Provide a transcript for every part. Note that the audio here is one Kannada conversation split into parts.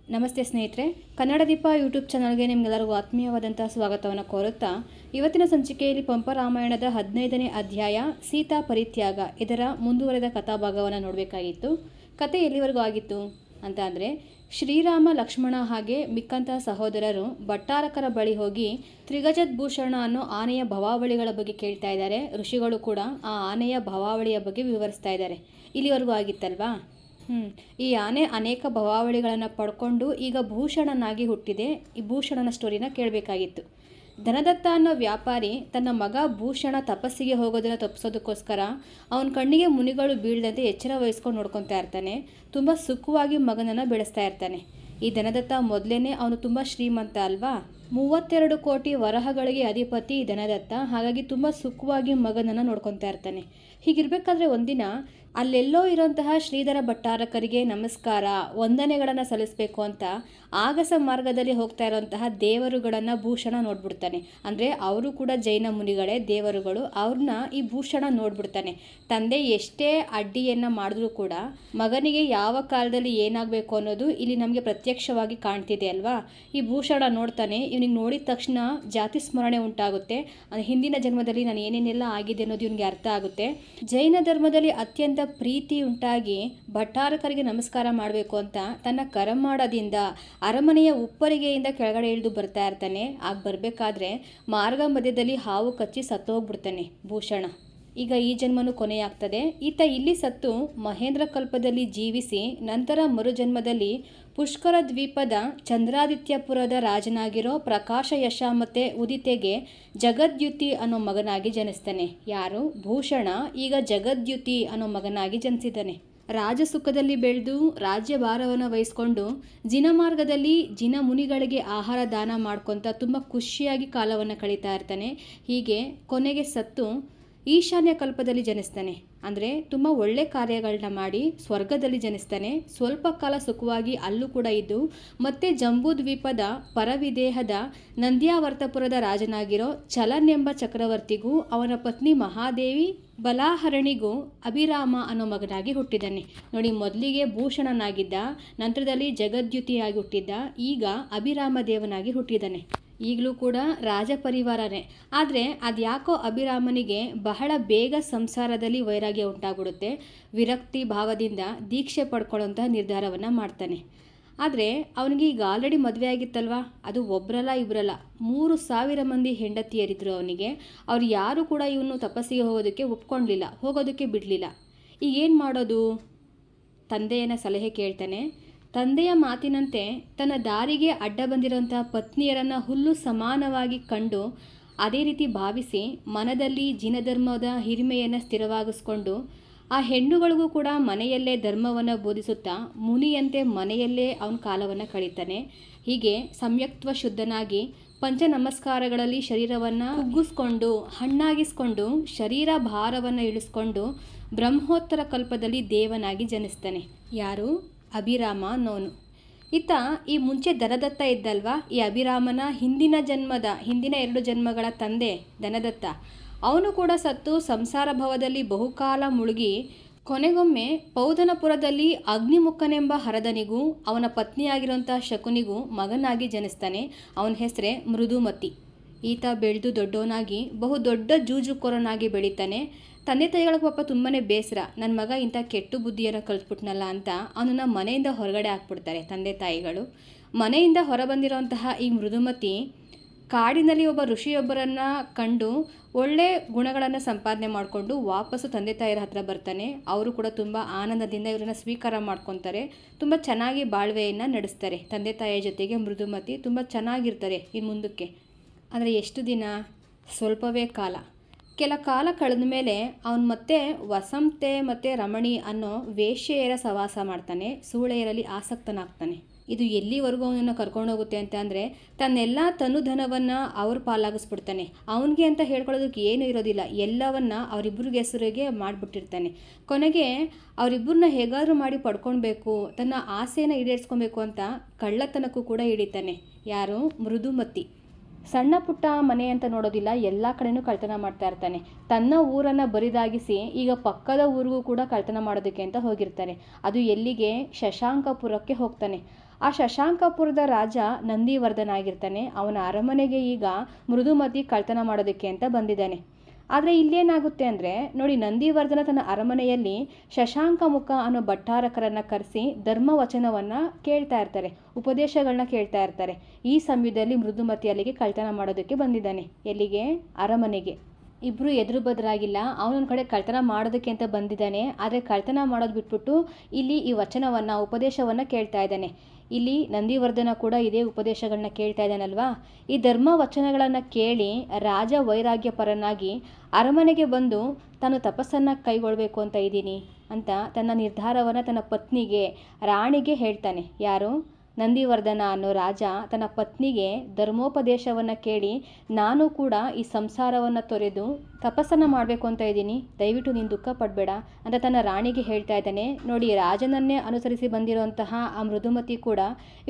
ನಮಸ್ತೆ ಸ್ನೇಹಿತರೆ, ಕನ್ನಡ ದೀಪ ಯೂಟ್ಯೂಬ್ ಚಾನಲ್ಗೆ ನಿಮಗೆಲ್ಲರಿಗೂ ಆತ್ಮೀಯವಾದಂಥ ಸ್ವಾಗತವನ್ನು ಕೋರುತ್ತಾ ಇವತ್ತಿನ ಸಂಚಿಕೆಯಲ್ಲಿ ಪಂಪ ರಾಮಾಯಣದ 15ನೇ ಅಧ್ಯಾಯ ಸೀತಾ ಪರಿತ್ಯಾಗ ಇದರ ಮುಂದುವರೆದ ಕಥಾಭಾಗವನ್ನು ನೋಡಬೇಕಾಗಿತ್ತು. ಕತೆ ಎಲ್ಲಿವರೆಗೂ ಆಗಿತ್ತು ಅಂತ ಅಂದರೆ, ಶ್ರೀರಾಮ ಲಕ್ಷ್ಮಣ ಹಾಗೆ ಮಿಕ್ಕಂಥ ಸಹೋದರರು ಭಟ್ಟಾರಕರ ಬಳಿ ಹೋಗಿ ತ್ರಿಗಜದ್ಭೂಷಣ ಅನ್ನೋ ಆನೆಯ ಭವಾವಳಿಗಳ ಬಗ್ಗೆ ಕೇಳ್ತಾ ಇದ್ದಾರೆ. ಋಷಿಗಳು ಕೂಡ ಆ ಆನೆಯ ಭವಾವಳಿಯ ಬಗ್ಗೆ ವಿವರಿಸ್ತಾ ಇದ್ದಾರೆ. ಇಲ್ಲಿವರೆಗೂ ಆಗಿತ್ತಲ್ವಾ? ಈ ಆನೆ ಅನೇಕ ಭವಾವಳಿಗಳನ್ನು ಪಡ್ಕೊಂಡು ಈಗ ಭೂಷಣನಾಗಿ ಹುಟ್ಟಿದೆ. ಈ ಭೂಷಣನ ಸ್ಟೋರಿನ ಕೇಳಬೇಕಾಗಿತ್ತು. ಧನದತ್ತ ಅನ್ನೋ ವ್ಯಾಪಾರಿ ತನ್ನ ಮಗ ಭೂಷಣ ತಪಸ್ಸಿಗೆ ಹೋಗೋದನ್ನು ತಪ್ಪಿಸೋದಕ್ಕೋಸ್ಕರ ಅವನ ಕಣ್ಣಿಗೆ ಮುನಿಗಳು ಬೀಳದಂತೆ ಎಚ್ಚರ ವಹಿಸ್ಕೊಂಡು ನೋಡ್ಕೊತಾ ಇರ್ತಾನೆ. ತುಂಬ ಸುಖವಾಗಿ ಮಗನನ್ನು ಬೆಳೆಸ್ತಾ ಇರ್ತಾನೆ. ಈ ಧನದತ್ತ ಮೊದಲೇ ಅವನು ತುಂಬ ಶ್ರೀಮಂತ ಅಲ್ವಾ? 32 ಕೋಟಿ ವರಹಗಳಿಗೆ ಅಧಿಪತಿ ಧನದತ್ತ. ಹಾಗಾಗಿ ತುಂಬ ಸುಖವಾಗಿ ಮಗನನ್ನು ನೋಡ್ಕೊತಾ ಇರ್ತಾನೆ. ಹೀಗಿರಬೇಕಾದ್ರೆ ಒಂದಿನ ಅಲ್ಲೆಲ್ಲೋ ಇರೋಂತಹ ಶ್ರೀಧರ ಭಟ್ಟಾರಕರಿಗೆ ನಮಸ್ಕಾರ ವಂದನೆಗಳನ್ನು ಸಲ್ಲಿಸಬೇಕು ಅಂತ ಆಗಸ ಮಾರ್ಗದಲ್ಲಿ ಹೋಗ್ತಾ ಇರೋಂತಹ ದೇವರುಗಳನ್ನು ಭೂಷಣ ನೋಡ್ಬಿಡ್ತಾನೆ. ಅಂದರೆ ಅವರು ಕೂಡ ಜೈನ ಮುನಿಗಳೇ, ದೇವರುಗಳು. ಅವ್ರನ್ನ ಈ ಭೂಷಣ ನೋಡ್ಬಿಡ್ತಾನೆ. ತಂದೆ ಎಷ್ಟೇ ಅಡ್ಡಿಯನ್ನು ಮಾಡಿದ್ರೂ ಕೂಡ ಮಗನಿಗೆ ಯಾವ ಕಾಲದಲ್ಲಿ ಏನಾಗಬೇಕು ಅನ್ನೋದು ಇಲ್ಲಿ ನಮಗೆ ಪ್ರತ್ಯಕ್ಷವಾಗಿ ಕಾಣ್ತಿದೆ ಅಲ್ವಾ? ಈ ಭೂಷಣ ನೋಡ್ತಾನೆ. ಇವನಿಗೆ ನೋಡಿದ ತಕ್ಷಣ ಜಾತಿ ಸ್ಮರಣೆ ಉಂಟಾಗುತ್ತೆ. ಹಿಂದಿನ ಜನ್ಮದಲ್ಲಿ ನಾನು ಏನೇನೆಲ್ಲ ಆಗಿದೆ ಅನ್ನೋದು ಇವನಿಗೆ ಅರ್ಥ ಆಗುತ್ತೆ. ಜೈನ ಧರ್ಮದಲ್ಲಿ ಅತ್ಯಂತ ಪ್ರೀತಿ ಉಂಟಾಗಿ ಭಟ್ಟಾರಕರಿಗೆ ನಮಸ್ಕಾರ ಮಾಡಬೇಕು ಅಂತ ತನ್ನ ಕರಮಾಡದಿಂದ ಅರಮನೆಯ ಉಪ್ಪರಿಗೆಯಿಂದ ಕೆಳಗಡೆ ಇಳಿದು ಬರ್ತಾ ಇರ್ತಾನೆ. ಆಗ ಬರಬೇಕಾದ್ರೆ ಮಾರ್ಗ ಮಧ್ಯದಲ್ಲಿ ಹಾವು ಕಚ್ಚಿ ಸತ್ತು ಹೋಗ್ಬಿಡ್ತಾನೆ ಭೂಷಣ. ಈಗ ಈ ಜನ್ಮನೂ ಕೊನೆಯಾಗ್ತದೆ. ಈತ ಇಲ್ಲಿ ಸತ್ತು ಮಹೇಂದ್ರ ಕಲ್ಪದಲ್ಲಿ ಜೀವಿಸಿ ನಂತರ ಮರುಜನ್ಮದಲ್ಲಿ ಪುಷ್ಕರ ದ್ವೀಪದ ಚಂದ್ರಾದಿತ್ಯಪುರದ ರಾಜನಾಗಿರೋ ಪ್ರಕಾಶ ಯಶ ಮತ್ತು ಉದಿತೆಗೆ ಜಗದ್ಯುತಿ ಅನ್ನೋ ಮಗನಾಗಿ ಜನಿಸ್ತಾನೆ. ಯಾರು? ಭೂಷಣ ಈಗ ಜಗದ್ಯುತಿ ಅನ್ನೋ ಮಗನಾಗಿ ಜನಿಸಿದ್ದಾನೆ. ರಾಜಸುಖದಲ್ಲಿ ಬೆಳೆದು ರಾಜ್ಯಭಾರವನ್ನು ವಹಿಸ್ಕೊಂಡು ಜಿನಮಾರ್ಗದಲ್ಲಿ ಜಿನ ಮುನಿಗಳಿಗೆ ಆಹಾರ ದಾನ ಮಾಡ್ಕೊತ ತುಂಬ ಖುಷಿಯಾಗಿ ಕಾಲವನ್ನು ಕಳೀತಾ ಇರ್ತಾನೆ. ಹೀಗೆ ಕೊನೆಗೆ ಸತ್ತು ಈಶಾನ್ಯ ಕಲ್ಪದಲ್ಲಿ ಜನಿಸ್ತಾನೆ. ಅಂದರೆ ತುಂಬ ಒಳ್ಳೆ ಕಾರ್ಯಗಳನ್ನ ಮಾಡಿ ಸ್ವರ್ಗದಲ್ಲಿ ಜನಿಸ್ತಾನೆ. ಸ್ವಲ್ಪ ಕಾಲ ಸುಖವಾಗಿ ಅಲ್ಲೂ ಕೂಡ ಇದ್ದು ಮತ್ತೆ ಜಂಬೂದ್ವೀಪದ ಪರವಿದೇಹದ ನಂದ್ಯಾವರ್ತಪುರದ ರಾಜನಾಗಿರೋ ಚಲನ್ ಎಂಬ ಚಕ್ರವರ್ತಿಗೂ ಅವನ ಪತ್ನಿ ಮಹಾದೇವಿ ಬಲಾಹರಣಿಗೂ ಅಭಿರಾಮ ಅನ್ನೋ ಮಗನಾಗಿ ಹುಟ್ಟಿದ್ದಾನೆ. ನೋಡಿ, ಮೊದಲಿಗೆ ಭೂಷಣನಾಗಿದ್ದ, ನಂತರದಲ್ಲಿ ಜಗದ್ಯುತಿಯಾಗಿ ಹುಟ್ಟಿದ್ದ, ಈಗ ಅಭಿರಾಮ ದೇವನಾಗಿ ಹುಟ್ಟಿದ್ದಾನೆ. ಈಗಲೂ ಕೂಡ ರಾಜ ಪರಿವಾರನೇ. ಆದರೆ ಅದ್ಯಾಕೋ ಅಭಿರಾಮನಿಗೆ ಬಹಳ ಬೇಗ ಸಂಸಾರದಲ್ಲಿ ವೈರಾಗ್ಯ ಉಂಟಾಗ್ಬಿಡುತ್ತೆ. ವಿರಕ್ತಿ ಭಾವದಿಂದ ದೀಕ್ಷೆ ಪಡ್ಕೊಳ್ಳೋಂಥ ನಿರ್ಧಾರವನ್ನು ಮಾಡ್ತಾನೆ. ಆದರೆ ಅವನಿಗೆ ಈಗ ಆಲ್ರೆಡಿ ಮದುವೆ ಆಗಿತ್ತಲ್ವ, ಅದು ಒಬ್ಬರಲ್ಲ ಇಬ್ಬರಲ್ಲ 3,000 ಮಂದಿ ಹೆಂಡತಿಯರಿದ್ರು ಅವನಿಗೆ. ಅವ್ರು ಯಾರು ಕೂಡ ಇವನು ತಪಸ್ಸಿಗೆ ಹೋಗೋದಕ್ಕೆ ಒಪ್ಕೊಳ್ಳಲಿಲ್ಲ, ಹೋಗೋದಕ್ಕೆ ಬಿಡಲಿಲ್ಲ. ಈಗ ಏನು ಮಾಡೋದು? ತಂದೆಯನ್ನ ಸಲಹೆ ಕೇಳ್ತಾನೆ. ತಂದೆಯ ಮಾತಿನಂತೆ ತನ್ನ ದಾರಿಗೆ ಅಡ್ಡ ಬಂದಿರೋಂತಹ ಪತ್ನಿಯರನ್ನು ಹುಲ್ಲು ಸಮಾನವಾಗಿ ಕಂಡು ಅದೇ ರೀತಿ ಭಾವಿಸಿ ಮನದಲ್ಲಿ ಜಿನಧರ್ಮದ ಹಿರಿಮೆಯನ್ನು ಸ್ಥಿರವಾಗಿಸ್ಕೊಂಡು ಆ ಹೆಣ್ಣುಗಳಿಗೂ ಕೂಡ ಮನೆಯಲ್ಲೇ ಧರ್ಮವನ್ನು ಬೋಧಿಸುತ್ತಾ ಮುನಿಯಂತೆ ಮನೆಯಲ್ಲೇ ಅವನ ಕಾಲವನ್ನು ಕಳೀತಾನೆ. ಹೀಗೆ ಸಂಯಕ್ತ್ವ ಶುದ್ಧನಾಗಿ ಪಂಚ ನಮಸ್ಕಾರಗಳಲ್ಲಿ ಶರೀರವನ್ನು ಕುಗ್ಗಿಸ್ಕೊಂಡು ಹಣ್ಣಾಗಿಸ್ಕೊಂಡು ಶರೀರ ಭಾರವನ್ನು ಇಳಿಸ್ಕೊಂಡು ಬ್ರಹ್ಮೋತ್ತರ ಕಲ್ಪದಲ್ಲಿ ದೇವನಾಗಿ ಜನಿಸ್ತಾನೆ. ಯಾರು? ಅಭಿರಾಮ ಅನ್ನೋನು. ಈತ ಈ ಮುಂಚೆ ಧನದತ್ತ ಇದ್ದಲ್ವಾ? ಈ ಅಭಿರಾಮನ ಹಿಂದಿನ 2 ಜನ್ಮಗಳ ತಂದೆ ಧನದತ್ತ. ಅವನು ಕೂಡ ಸತ್ತು ಸಂಸಾರ ಭವದಲ್ಲಿ ಬಹುಕಾಲ ಮುಳುಗಿ ಕೊನೆಗೊಮ್ಮೆ ಪೌದನಪುರದಲ್ಲಿ ಅಗ್ನಿಮುಖನೆಂಬ ಹರದನಿಗೂ ಅವನ ಪತ್ನಿಯಾಗಿರುವಂಥ ಶಕುನಿಗೂ ಮಗನಾಗಿ ಜನಿಸ್ತಾನೆ. ಅವನ ಹೆಸರೇ ಮೃದುಮತಿ. ಈತ ಬೆಳೆದು ದೊಡ್ಡವನಾಗಿ ಬಹುದೊಡ್ಡ ಜೂಜುಕೋರನಾಗಿ ಬೆಳೀತಾನೆ. ತಂದೆ ತಾಯಿಗಳಿಗೆ ಪಾಪ ತುಂಬಾ ಬೇಸರ, ನನ್ನ ಮಗ ಇಂಥ ಕೆಟ್ಟು ಬುದ್ಧಿಯನ್ನು ಕಲಿಸ್ಬಿಟ್ನಲ್ಲ ಅಂತ ಅವನನ್ನು ಮನೆಯಿಂದ ಹೊರಗಡೆ ಹಾಕ್ಬಿಡ್ತಾರೆ ತಂದೆ ತಾಯಿಗಳು. ಮನೆಯಿಂದ ಹೊರಬಂದಿರೋಂತಹ ಈ ಮೃದುಮತಿ ಕಾಡಿನಲ್ಲಿ ಒಬ್ಬ ಋಷಿಯೊಬ್ಬರನ್ನು ಕಂಡು ಒಳ್ಳೆ ಗುಣಗಳನ್ನು ಸಂಪಾದನೆ ಮಾಡಿಕೊಂಡು ವಾಪಸ್ಸು ತಂದೆ ತಾಯಿಯರ ಹತ್ರ ಬರ್ತಾನೆ. ಅವರು ಕೂಡ ತುಂಬ ಆನಂದದಿಂದ ಇವರನ್ನು ಸ್ವೀಕಾರ ಮಾಡ್ಕೊತಾರೆ. ತುಂಬ ಚೆನ್ನಾಗಿ ಬಾಳ್ವೆಯನ್ನು ನಡೆಸ್ತಾರೆ. ತಂದೆ ತಾಯಿಯ ಜೊತೆಗೆ ಮೃದುಮತಿ ತುಂಬ ಚೆನ್ನಾಗಿರ್ತಾರೆ ಇನ್ನು ಮುಂದಕ್ಕೆ. ಆದರೆ ಎಷ್ಟು ದಿನ? ಸ್ವಲ್ಪವೇ ಕಾಲ. ಕೆಲ ಕಾಲ ಕಳೆದ ಮೇಲೆ ಅವನು ಮತ್ತೆ ವಸಂತೆ ಮತ್ತು ರಮಣಿ ಅನ್ನೋ ವೇಶ್ಯೆಯರ ಸವಾಸ ಮಾಡ್ತಾನೆ. ಸೂಳೆಯರಲ್ಲಿ ಆಸಕ್ತನಾಗ್ತಾನೆ. ಇದು ಎಲ್ಲಿವರೆಗೂ ಅವನನ್ನು ಕರ್ಕೊಂಡೋಗುತ್ತೆ ಅಂತ ಅಂದರೆ ತನ್ನೆಲ್ಲ ತನುಧನವನ್ನು ಅವ್ರ ಪಾಲಾಗಿಸ್ಬಿಡ್ತಾನೆ. ಅವನಿಗೆ ಅಂತ ಹೇಳ್ಕೊಳ್ಳೋದಕ್ಕೆ ಏನೂ ಇರೋದಿಲ್ಲ. ಎಲ್ಲವನ್ನ ಅವರಿಬ್ಬರಿಗೆ ಹೆಸರಿಗೆ ಮಾಡಿಬಿಟ್ಟಿರ್ತಾನೆ. ಕೊನೆಗೆ ಅವರಿಬ್ಬರನ್ನ ಹೇಗಾದರೂ ಮಾಡಿ ಪಡ್ಕೊಳ್ಬೇಕು, ತನ್ನ ಆಸೆಯನ್ನು ಈಡೇರಿಸ್ಕೊಬೇಕು ಅಂತ ಕಳ್ಳತನಕ್ಕೂ ಕೂಡ ಹಿಡಿತಾನೆ. ಯಾರು? ಮೃದುಮತಿ. ಸಣ್ಣ ಪುಟ್ಟ ಮನೆ ಅಂತ ನೋಡೋದಿಲ್ಲ, ಎಲ್ಲ ಕಡೆನೂ ಕಳ್ತನ ಮಾಡ್ತಾ ಇರ್ತಾನೆ. ತನ್ನ ಊರನ್ನು ಬರಿದಾಗಿಸಿ ಈಗ ಪಕ್ಕದ ಊರಿಗೂ ಕೂಡ ಕಳ್ತನ ಮಾಡೋದಕ್ಕೆ ಅಂತ ಹೋಗಿರ್ತಾನೆ. ಅದು ಎಲ್ಲಿಗೆ? ಶಶಾಂಕಪುರಕ್ಕೆ ಹೋಗ್ತಾನೆ. ಆ ಶಶಾಂಕಪುರದ ರಾಜ ನಂದಿವರ್ಧನ ಆಗಿರ್ತಾನೆ. ಅವನ ಅರಮನೆಗೆ ಈಗ ಮೃದುಮತಿ ಕಳ್ತನ ಮಾಡೋದಕ್ಕೆ ಅಂತ ಬಂದಿದ್ದಾನೆ. ಆದರೆ ಇಲ್ಲೇನಾಗುತ್ತೆ ಅಂದರೆ ನೋಡಿ, ನಂದಿವರ್ಧನ ತನ್ನ ಅರಮನೆಯಲ್ಲಿ ಶಶಾಂಕ ಮುಖ ಅನ್ನೋ ಭಟ್ಟಾರಕರನ್ನು ಕರೆಸಿ ಧರ್ಮವಚನವನ್ನು ಕೇಳ್ತಾ ಇರ್ತಾರೆ, ಉಪದೇಶಗಳನ್ನ ಕೇಳ್ತಾ ಇರ್ತಾರೆ. ಈ ಸಮಯದಲ್ಲಿ ಮೃದುಮತಿ ಅಲ್ಲಿಗೆ ಕಳ್ತನ ಮಾಡೋದಕ್ಕೆ ಬಂದಿದ್ದಾನೆ. ಎಲ್ಲಿಗೆ? ಅರಮನೆಗೆ. ಇಬ್ಬರು ಎದುರು ಬದರಾಗಿಲ್ಲ. ಅವನೊಂದು ಕಡೆ ಕಳ್ತನ ಮಾಡೋದಕ್ಕೆ ಅಂತ ಬಂದಿದ್ದಾನೆ, ಆದರೆ ಕಳ್ತನ ಮಾಡೋದು ಬಿಟ್ಬಿಟ್ಟು ಇಲ್ಲಿ ಈ ವಚನವನ್ನು, ಉಪದೇಶವನ್ನು ಕೇಳ್ತಾ ಇದ್ದಾನೆ. ಇಲ್ಲಿ ನಂದಿವರ್ಧನ ಕೂಡ ಇದೇ ಉಪದೇಶಗಳನ್ನ ಕೇಳ್ತಾ ಇದ್ದಾನಲ್ವಾ. ಈ ಧರ್ಮ ವಚನಗಳನ್ನು ಕೇಳಿ ರಾಜ ವೈರಾಗ್ಯ ಪರನಾಗಿ ಅರಮನೆಗೆ ಬಂದು ತಾನು ತಪಸ್ಸನ್ನು ಕೈಗೊಳ್ಳಬೇಕು ಅಂತ ಇದ್ದೀನಿ ಅಂತ ತನ್ನ ನಿರ್ಧಾರವನ್ನು ತನ್ನ ಪತ್ನಿಗೆ, ರಾಣಿಗೆ ಹೇಳ್ತಾನೆ. ಯಾರು? ನಂದಿವರ್ಧನ ಅನ್ನೋ ರಾಜ ತನ್ನ ಪತ್ನಿಗೆ ಧರ್ಮೋಪದೇಶವನ್ನು ಕೇಳಿ, ನಾನು ಕೂಡ ಈ ಸಂಸಾರವನ್ನು ತೊರೆದು ತಪಸ್ಸನ್ನು ಮಾಡಬೇಕು ಅಂತ ಇದ್ದೀನಿ, ದಯವಿಟ್ಟು ನೀನು ದುಃಖ ಪಡಬೇಡ ಅಂತ ತನ್ನ ರಾಣಿಗೆ ಹೇಳ್ತಾ ಇದ್ದಾನೆ. ನೋಡಿ, ರಾಜನನ್ನೇ ಅನುಸರಿಸಿ ಬಂದಿರುವಂತಹ ಆ ಮೃದುಮತಿ ಕೂಡ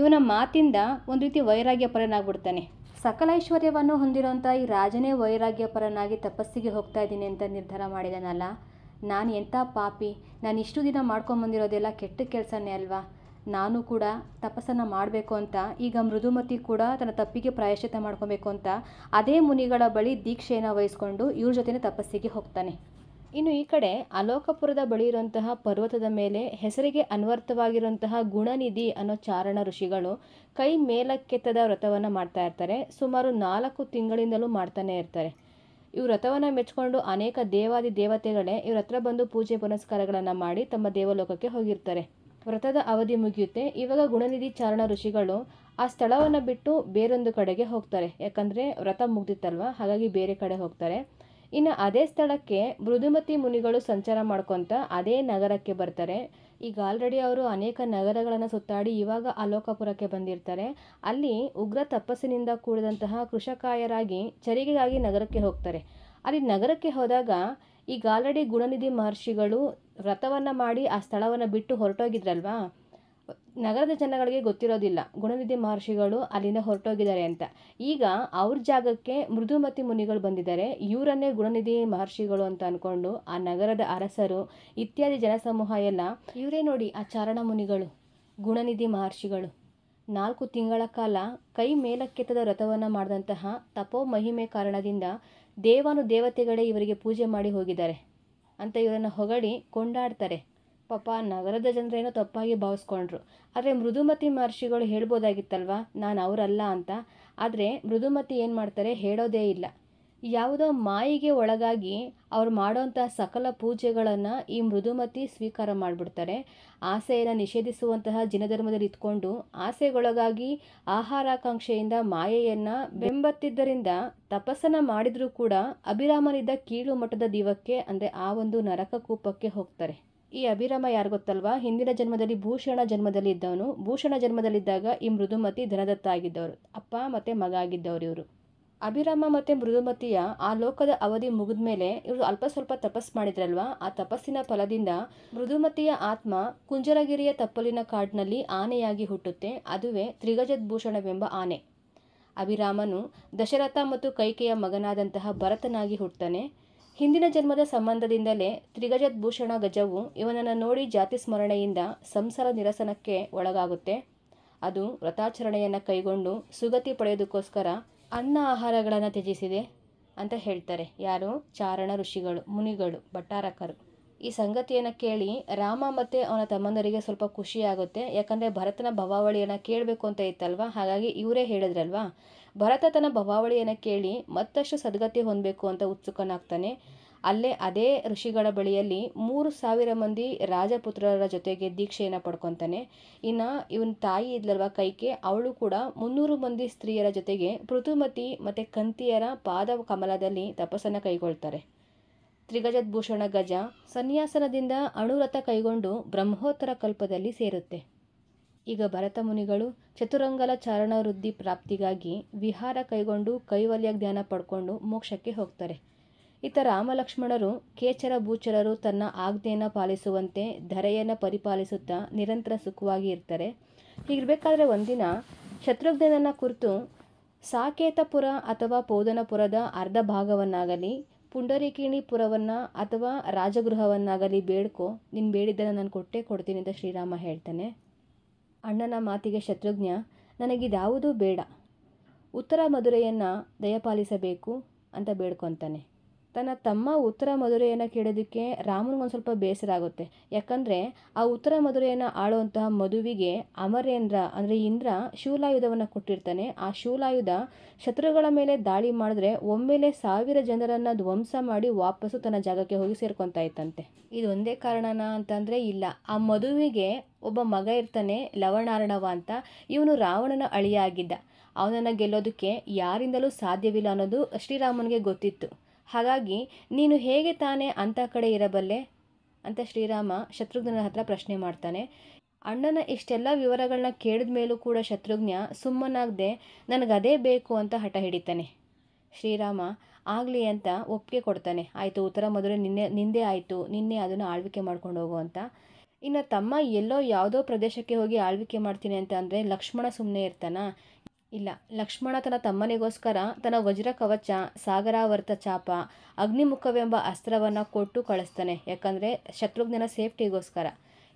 ಇವನ ಮಾತಿಂದ ಒಂದು ರೀತಿ ವೈರಾಗ್ಯಪರನಾಗ್ಬಿಡ್ತಾನೆ. ಸಕಲ ಐಶ್ವರ್ಯವನ್ನು ಹೊಂದಿರುವಂಥ ಈ ರಾಜನೇ ವೈರಾಗ್ಯಪರನಾಗಿ ತಪಸ್ಸಿಗೆ ಹೋಗ್ತಾ ಇದ್ದೀನಿ ಅಂತ ನಿರ್ಧಾರ ಮಾಡಿದಾನಲ್ಲ, ನಾನು ಎಂಥ ಪಾಪಿ, ನಾನು ಇಷ್ಟು ದಿನ ಮಾಡ್ಕೊಂಬಂದಿರೋದೆಲ್ಲ ಕೆಟ್ಟ ಕೆಲಸನೇ ಅಲ್ವಾ, ನಾನು ಕೂಡ ತಪಸ್ಸನ್ನು ಮಾಡಬೇಕು ಅಂತ ಈಗ ಮೃದುಮತಿ ಕೂಡ ತನ್ನ ತಪ್ಪಿಗೆ ಪ್ರಾಯಶ್ಚಿತ್ತ ಮಾಡ್ಕೊಬೇಕು ಅಂತ ಅದೇ ಮುನಿಗಳ ಬಳಿ ದೀಕ್ಷೆಯನ್ನು ವಹಿಸ್ಕೊಂಡು ಇವ್ರ ಜೊತೆನೇ ತಪಸ್ಸಿಗೆ ಹೋಗ್ತಾನೆ. ಇನ್ನು ಈ ಕಡೆ ಅಲೋಕಪುರದ ಬಳಿ ಇರುವಂತಹ ಪರ್ವತದ ಮೇಲೆ ಹೆಸರಿಗೆ ಅನ್ವರ್ಥವಾಗಿರುವಂತಹ ಗುಣನಿಧಿ ಅನ್ನೋ ಚಾರಣ ಋಷಿಗಳು ಕೈ ಮೇಲಕ್ಕೆತ್ತದ ವ್ರತವನ್ನು ಮಾಡ್ತಾ ಇರ್ತಾರೆ. ಸುಮಾರು 4 ತಿಂಗಳಿಂದಲೂ ಮಾಡ್ತಾನೆ ಇರ್ತಾರೆ. ಇವ್ರ ವ್ರತವನ್ನು ಮೆಚ್ಕೊಂಡು ಅನೇಕ ದೇವಾದಿ ದೇವತೆಗಳೇ ಇವ್ರ ಹತ್ರ ಬಂದು ಪೂಜೆ ಪುನಸ್ಕಾರಗಳನ್ನು ಮಾಡಿ ತಮ್ಮ ದೇವಲೋಕಕ್ಕೆ ಹೋಗಿರ್ತಾರೆ. ವ್ರತದ ಅವಧಿ ಮುಗಿಯುತ್ತೆ. ಇವಾಗ ಗುಣನಿಧಿ ಚಾರಣ ಋಷಿಗಳು ಆ ಸ್ಥಳವನ್ನು ಬಿಟ್ಟು ಬೇರೊಂದು ಕಡೆಗೆ ಹೋಗ್ತಾರೆ. ಯಾಕಂದರೆ ವ್ರತ ಮುಗ್ದಿತ್ತಲ್ವ, ಹಾಗಾಗಿ ಬೇರೆ ಕಡೆ ಹೋಗ್ತಾರೆ. ಇನ್ನು ಅದೇ ಸ್ಥಳಕ್ಕೆ ಮೃದುಮತಿ ಮುನಿಗಳು ಸಂಚಾರ ಮಾಡ್ಕೊತ ಅದೇ ನಗರಕ್ಕೆ ಬರ್ತಾರೆ. ಈಗ ಆಲ್ರೆಡಿ ಅವರು ಅನೇಕ ನಗರಗಳನ್ನು ಸುತ್ತಾಡಿ ಇವಾಗ ಅಲೋಕಪುರಕ್ಕೆ ಬಂದಿರ್ತಾರೆ. ಅಲ್ಲಿ ಉಗ್ರ ತಪಸ್ಸಿನಿಂದ ಕೂಡಿದಂತಹ ಕೃಷಕಾಯರಾಗಿ ಚರಿಗೆಗಾಗಿ ನಗರಕ್ಕೆ ಹೋಗ್ತಾರೆ. ಅಲ್ಲಿ ನಗರಕ್ಕೆ ಹೋದಾಗ ಈಗ ಆಲ್ರೆಡಿ ಗುಣನಿಧಿ ಮಹರ್ಷಿಗಳು ವ್ರತವನ್ನು ಮಾಡಿ ಆ ಸ್ಥಳವನ್ನು ಬಿಟ್ಟು ಹೊರಟೋಗಿದ್ರಲ್ವಾ, ನಗರದ ಜನಗಳಿಗೆ ಗೊತ್ತಿರೋದಿಲ್ಲ ಗುಣನಿಧಿ ಮಹರ್ಷಿಗಳು ಅಲ್ಲಿಂದ ಹೊರಟೋಗಿದ್ದಾರೆ ಅಂತ. ಈಗ ಅವ್ರ ಜಾಗಕ್ಕೆ ಮೃದುಮತಿ ಮುನಿಗಳು ಬಂದಿದ್ದಾರೆ. ಇವರನ್ನೇ ಗುಣನಿಧಿ ಮಹರ್ಷಿಗಳು ಅಂತ ಅಂದ್ಕೊಂಡು ಆ ನಗರದ ಅರಸರು ಇತ್ಯಾದಿ ಜನಸಮೂಹ ಎಲ್ಲ ಇವರೇ ನೋಡಿ ಆ ಚಾರಣ ಮುನಿಗಳು, ಗುಣನಿಧಿ ಮಹರ್ಷಿಗಳು 4 ತಿಂಗಳ ಕಾಲ ಕೈ ಮೇಲಕ್ಕೆತ್ತದ ವ್ರತವನ್ನು ಮಾಡಿದಂತಹ ತಪೋ ಮಹಿಮೆ ಕಾರಣದಿಂದ ದೇವಾನುದೇವತೆಗಳೇ ಇವರಿಗೆ ಪೂಜೆ ಮಾಡಿ ಹೋಗಿದ್ದಾರೆ ಅಂತ ಇವರನ್ನು ಹೊಗಳಿ ಕೊಂಡಾಡ್ತಾರೆ. ಪಾಪ ನಗರದ ಜನರೇನೋ ತಪ್ಪಾಗಿ ಭಾವಿಸ್ಕೊಂಡ್ರು. ಆದರೆ ಮೃದುಮತಿ ಮಹರ್ಷಿಗಳು ಹೇಳ್ಬೋದಾಗಿತ್ತಲ್ವ ನಾನು ಅವರಲ್ಲ ಅಂತ. ಆದರೆ ಮೃದುಮತಿ ಏನು ಮಾಡ್ತಾರೆ, ಹೇಳೋದೇ ಇಲ್ಲ. ಯಾವುದೋ ಮಾಯಿಗೆ ಒಳಗಾಗಿ ಅವ್ರು ಮಾಡೋಂಥ ಸಕಲ ಪೂಜೆಗಳನ್ನು ಈ ಮೃದುಮತಿ ಸ್ವೀಕಾರ ಮಾಡಿಬಿಡ್ತಾರೆ. ಆಸೆಯನ್ನು ನಿಷೇಧಿಸುವಂತಹ ಜಿನಧರ್ಮದಲ್ಲಿ ಇದ್ಕೊಂಡು ಆಸೆಗೊಳಗಾಗಿ ಆಹಾರಾಕಾಂಕ್ಷೆಯಿಂದ ಮಾಯೆಯನ್ನು ಬೆಂಬತ್ತಿದ್ದರಿಂದ ತಪಸ್ಸನ್ನು ಮಾಡಿದರೂ ಕೂಡ ಅಭಿರಾಮನಿದ್ದ ಕೀಳು ಮಟ್ಟದ ದಿವಕ್ಕೆ ಅಂದರೆ ಆ ಒಂದು ನರಕ ಕೂಪಕ್ಕೆ ಹೋಗ್ತಾರೆ. ಈ ಅಭಿರಾಮ ಯಾರು ಗೊತ್ತಲ್ವಾ, ಹಿಂದಿನ ಜನ್ಮದಲ್ಲಿ ಭೂಷಣ ಜನ್ಮದಲ್ಲಿ ಇದ್ದವನು. ಭೂಷಣ ಜನ್ಮದಲ್ಲಿದ್ದಾಗ ಈ ಮೃದುಮತಿ ಧನದತ್ತ ಆಗಿದ್ದವರು, ಅಪ್ಪ ಮತ್ತು ಮಗ ಆಗಿದ್ದವರು ಇವರು. ಅಭಿರಾಮ ಮತ್ತು ಮೃದುಮತಿಯ ಆ ಲೋಕದ ಅವಧಿ ಮುಗಿದ ಮೇಲೆ ಇವರು ಅಲ್ಪ ಸ್ವಲ್ಪ ತಪಸ್ ಮಾಡಿದ್ರಲ್ವ, ಆ ತಪಸ್ಸಿನ ಫಲದಿಂದ ಮೃದುಮತಿಯ ಆತ್ಮ ಕುಂಜರಗಿರಿಯ ತಪ್ಪಲಿನ ಕಾಡಿನಲ್ಲಿ ಆನೆಯಾಗಿ ಹುಟ್ಟುತ್ತೆ. ಅದುವೇ ತ್ರಿಗಜದ್ಭೂಷಣವೆಂಬ ಆನೆ. ಅಭಿರಾಮನು ದಶರಥ ಮತ್ತು ಕೈಕೆಯ ಮಗನಾದಂತಹ ಭರತನಾಗಿ ಹುಟ್ಟುತ್ತಾನೆ. ಹಿಂದಿನ ಜನ್ಮದ ಸಂಬಂಧದಿಂದಲೇ ತ್ರಿಗಜದ್ಭೂಷಣ ಗಜವು ಇವನನ್ನು ನೋಡಿ ಜಾತಿ ಸ್ಮರಣೆಯಿಂದ ಸಂಸಾರ ನಿರಸನಕ್ಕೆ ಒಳಗಾಗುತ್ತೆ. ಅದು ವ್ರತಾಚರಣೆಯನ್ನು ಕೈಗೊಂಡು ಸುಗತಿ ಪಡೆಯೋದಕ್ಕೋಸ್ಕರ ಅನ್ನ ಆಹಾರಗಳನ್ನು ತ್ಯಜಿಸಿದೆ ಅಂತ ಹೇಳ್ತಾರೆ. ಯಾರು? ಚಾರಣ ಋಷಿಗಳು, ಮುನಿಗಳು, ಭಟ್ಟಾರಕರು. ಈ ಸಂಗತಿಯನ್ನು ಕೇಳಿ ರಾಮ ಮತ್ತು ಅವನ ತಮ್ಮಂದರಿಗೆ ಸ್ವಲ್ಪ ಖುಷಿಯಾಗುತ್ತೆ. ಯಾಕಂದರೆ ಭರತನ ಭವಾವಳಿಯನ್ನು ಕೇಳಬೇಕು ಅಂತ ಇತ್ತಲ್ವ, ಹಾಗಾಗಿ ಇವರೇ ಹೇಳಿದ್ರಲ್ವ. ಭರತ ತನ್ನ ಭವಾವಳಿಯನ್ನು ಕೇಳಿ ಮತ್ತಷ್ಟು ಸದ್ಗತಿ ಹೊಂದಬೇಕು ಅಂತ ಉತ್ಸುಕನಾಗ್ತಾನೆ. ಅಲ್ಲೇ ಅದೇ ಋಷಿಗಳ ಬಳಿಯಲ್ಲಿ 3,000 ಮಂದಿ ರಾಜಪುತ್ರರ ಜೊತೆಗೆ ದೀಕ್ಷೆಯನ್ನು ಪಡ್ಕೊತಾನೆ. ಇನ್ನು ಇವನ ತಾಯಿ ಇದ್ಲಲ್ವ ಕೈಕೆ, ಅವಳು ಕೂಡ 300 ಮಂದಿ ಸ್ತ್ರೀಯರ ಜೊತೆಗೆ ಪೃಥುಮತಿ ಮತ್ತು ಕಂತಿಯರ ಪಾದ ಕಮಲದಲ್ಲಿ ತಪಸ್ಸನ್ನು ಕೈಗೊಳ್ತಾರೆ. ತ್ರಿಗಜದ್ಭೂಷಣ ಗಜ ಸನ್ಯಾಸನದಿಂದ ಅಣುವ್ರತ ಕೈಗೊಂಡು ಬ್ರಹ್ಮೋತ್ತರ ಕಲ್ಪದಲ್ಲಿ ಸೇರುತ್ತೆ. ಈಗ ಭರತ ಮುನಿಗಳು ಚತುರಂಗಲ ಚಾರಣ ವೃದ್ಧಿ ಪ್ರಾಪ್ತಿಗಾಗಿ ವಿಹಾರ ಕೈಗೊಂಡು ಕೈವಲ್ಯ ಜ್ಞಾನ ಪಡ್ಕೊಂಡು ಮೋಕ್ಷಕ್ಕೆ ಹೋಗ್ತಾರೆ. ಇತ್ತ ರಾಮಲಕ್ಷ್ಮಣರು ಕೇಚರ ಭೂಚರರು ತನ್ನ ಆಜ್ಞೆಯನ್ನು ಪಾಲಿಸುವಂತೆ ಧರೆಯನ್ನು ಪರಿಪಾಲಿಸುತ್ತಾ ನಿರಂತರ ಸುಖವಾಗಿ ಇರ್ತಾರೆ. ಹೀಗಿರಬೇಕಾದ್ರೆ ಒಂದಿನ ಶತ್ರುಘ್ನನನ್ನು ಕುರಿತು ಸಾಕೇತಪುರ ಅಥವಾ ಪೌದನಪುರದ ಅರ್ಧ ಭಾಗವನ್ನಾಗಲಿ, ಪುಂಡರೀಕಿಣಿಪುರವನ್ನು ಅಥವಾ ರಾಜಗೃಹವನ್ನಾಗಲಿ ಬೇಡ್ಕೊ, ನೀನು ಬೇಡಿದ್ದನ್ನು ನಾನು ಕೊಟ್ಟೇ ಕೊಡ್ತೀನಿ ಅಂತ ಶ್ರೀರಾಮ ಹೇಳ್ತಾನೆ. ಅಣ್ಣನ ಮಾತಿಗೆ ಶತ್ರುಘ್ನ ನನಗಿದ್ಯಾವುದೂ ಬೇಡ, ಉತ್ತರ ಮಧುರೆಯನ್ನು ದಯಪಾಲಿಸಬೇಕು ಅಂತ ಬೇಡ್ಕೊತಾನೆ. ತನ್ನ ತಮ್ಮ ಉತ್ತರ ಮಧುರೆಯನ್ನು ಕೇಳೋದಕ್ಕೆ ರಾಮನಿಗೊಂದು ಸ್ವಲ್ಪ ಬೇಸರ ಆಗುತ್ತೆ. ಯಾಕಂದರೆ ಆ ಉತ್ತರ ಮಧುರೆಯನ್ನು ಆಳುವಂತಹ ಮಧುವಿಗೆ ಅಮರೇಂದ್ರ ಅಂದರೆ ಇಂದ್ರ ಶೂಲಾಯುಧವನ್ನು ಕೊಟ್ಟಿರ್ತಾನೆ. ಆ ಶೂಲಾಯುಧ ಶತ್ರುಗಳ ಮೇಲೆ ದಾಳಿ ಮಾಡಿದ್ರೆ ಒಮ್ಮೆಲೆ 1000 ಜನರನ್ನು ಧ್ವಂಸ ಮಾಡಿ ವಾಪಸ್ಸು ತನ್ನ ಜಾಗಕ್ಕೆ ಹೋಗಿ ಸೇರ್ಕೊತಾ ಇತ್ತಂತೆ. ಇದೊಂದೇ ಕಾರಣನಾ ಅಂತಂದರೆ ಇಲ್ಲ. ಆ ಮಧುವಿಗೆ ಒಬ್ಬ ಮಗ ಇರ್ತಾನೆ ಲವಣಾರ್ಣವ ಅಂತ. ಇವನು ರಾವಣನ ಅಳಿಯ ಆಗಿದ್ದ. ಅವನನ್ನು ಗೆಲ್ಲೋದಕ್ಕೆ ಯಾರಿಂದಲೂ ಸಾಧ್ಯವಿಲ್ಲ ಅನ್ನೋದು ಶ್ರೀರಾಮನಿಗೆ ಗೊತ್ತಿತ್ತು. ಹಾಗಾಗಿ ನೀನು ಹೇಗೆ ತಾನೇ ಅಂಥ ಕಡೆ ಇರಬಲ್ಲೆ ಅಂತ ಶ್ರೀರಾಮ ಶತ್ರುಘ್ನನ ಹತ್ರ ಪ್ರಶ್ನೆ ಮಾಡ್ತಾನೆ. ಅಣ್ಣನ ಇಷ್ಟೆಲ್ಲ ವಿವರಗಳನ್ನ ಕೇಳಿದ ಮೇಲೂ ಕೂಡ ಶತ್ರುಘ್ನ ಸುಮ್ಮನಾಗದೆ ನನಗದೇ ಬೇಕು ಅಂತ ಹಠ ಹಿಡಿತಾನೆ. ಶ್ರೀರಾಮ ಆಗಲಿ ಅಂತ ಒಪ್ಪಿಗೆ ಕೊಡ್ತಾನೆ. ಆಯಿತು, ಉತ್ತರ ಮಧುರೆ ನಿಂದೇ ಆಯಿತು, ನಿನ್ನೆ ಅದನ್ನು ಆಳ್ವಿಕೆ ಮಾಡ್ಕೊಂಡು ಹೋಗು ಅಂತ. ಇನ್ನು ತಮ್ಮ ಎಲ್ಲೋ ಯಾವುದೋ ಪ್ರದೇಶಕ್ಕೆ ಹೋಗಿ ಆಳ್ವಿಕೆ ಮಾಡ್ತೀನಿ ಅಂತ ಅಂದರೆ ಲಕ್ಷ್ಮಣ ಸುಮ್ಮನೆ ಇರ್ತಾನ? ಇಲ್ಲ. ಲಕ್ಷ್ಮಣ ತನ್ನ ತಮ್ಮನಿಗೋಸ್ಕರ ತನ್ನ ವಜ್ರ ಕವಚ, ಸಾಗರಾವರ್ತ ಚಾಪ, ಅಗ್ನಿಮುಖವೆಂಬ ಅಸ್ತ್ರವನ್ನು ಕೊಟ್ಟು ಕಳಿಸ್ತಾನೆ. ಯಾಕಂದರೆ ಶತ್ರುಘ್ನನ ಸೇಫ್ಟಿಗೋಸ್ಕರ.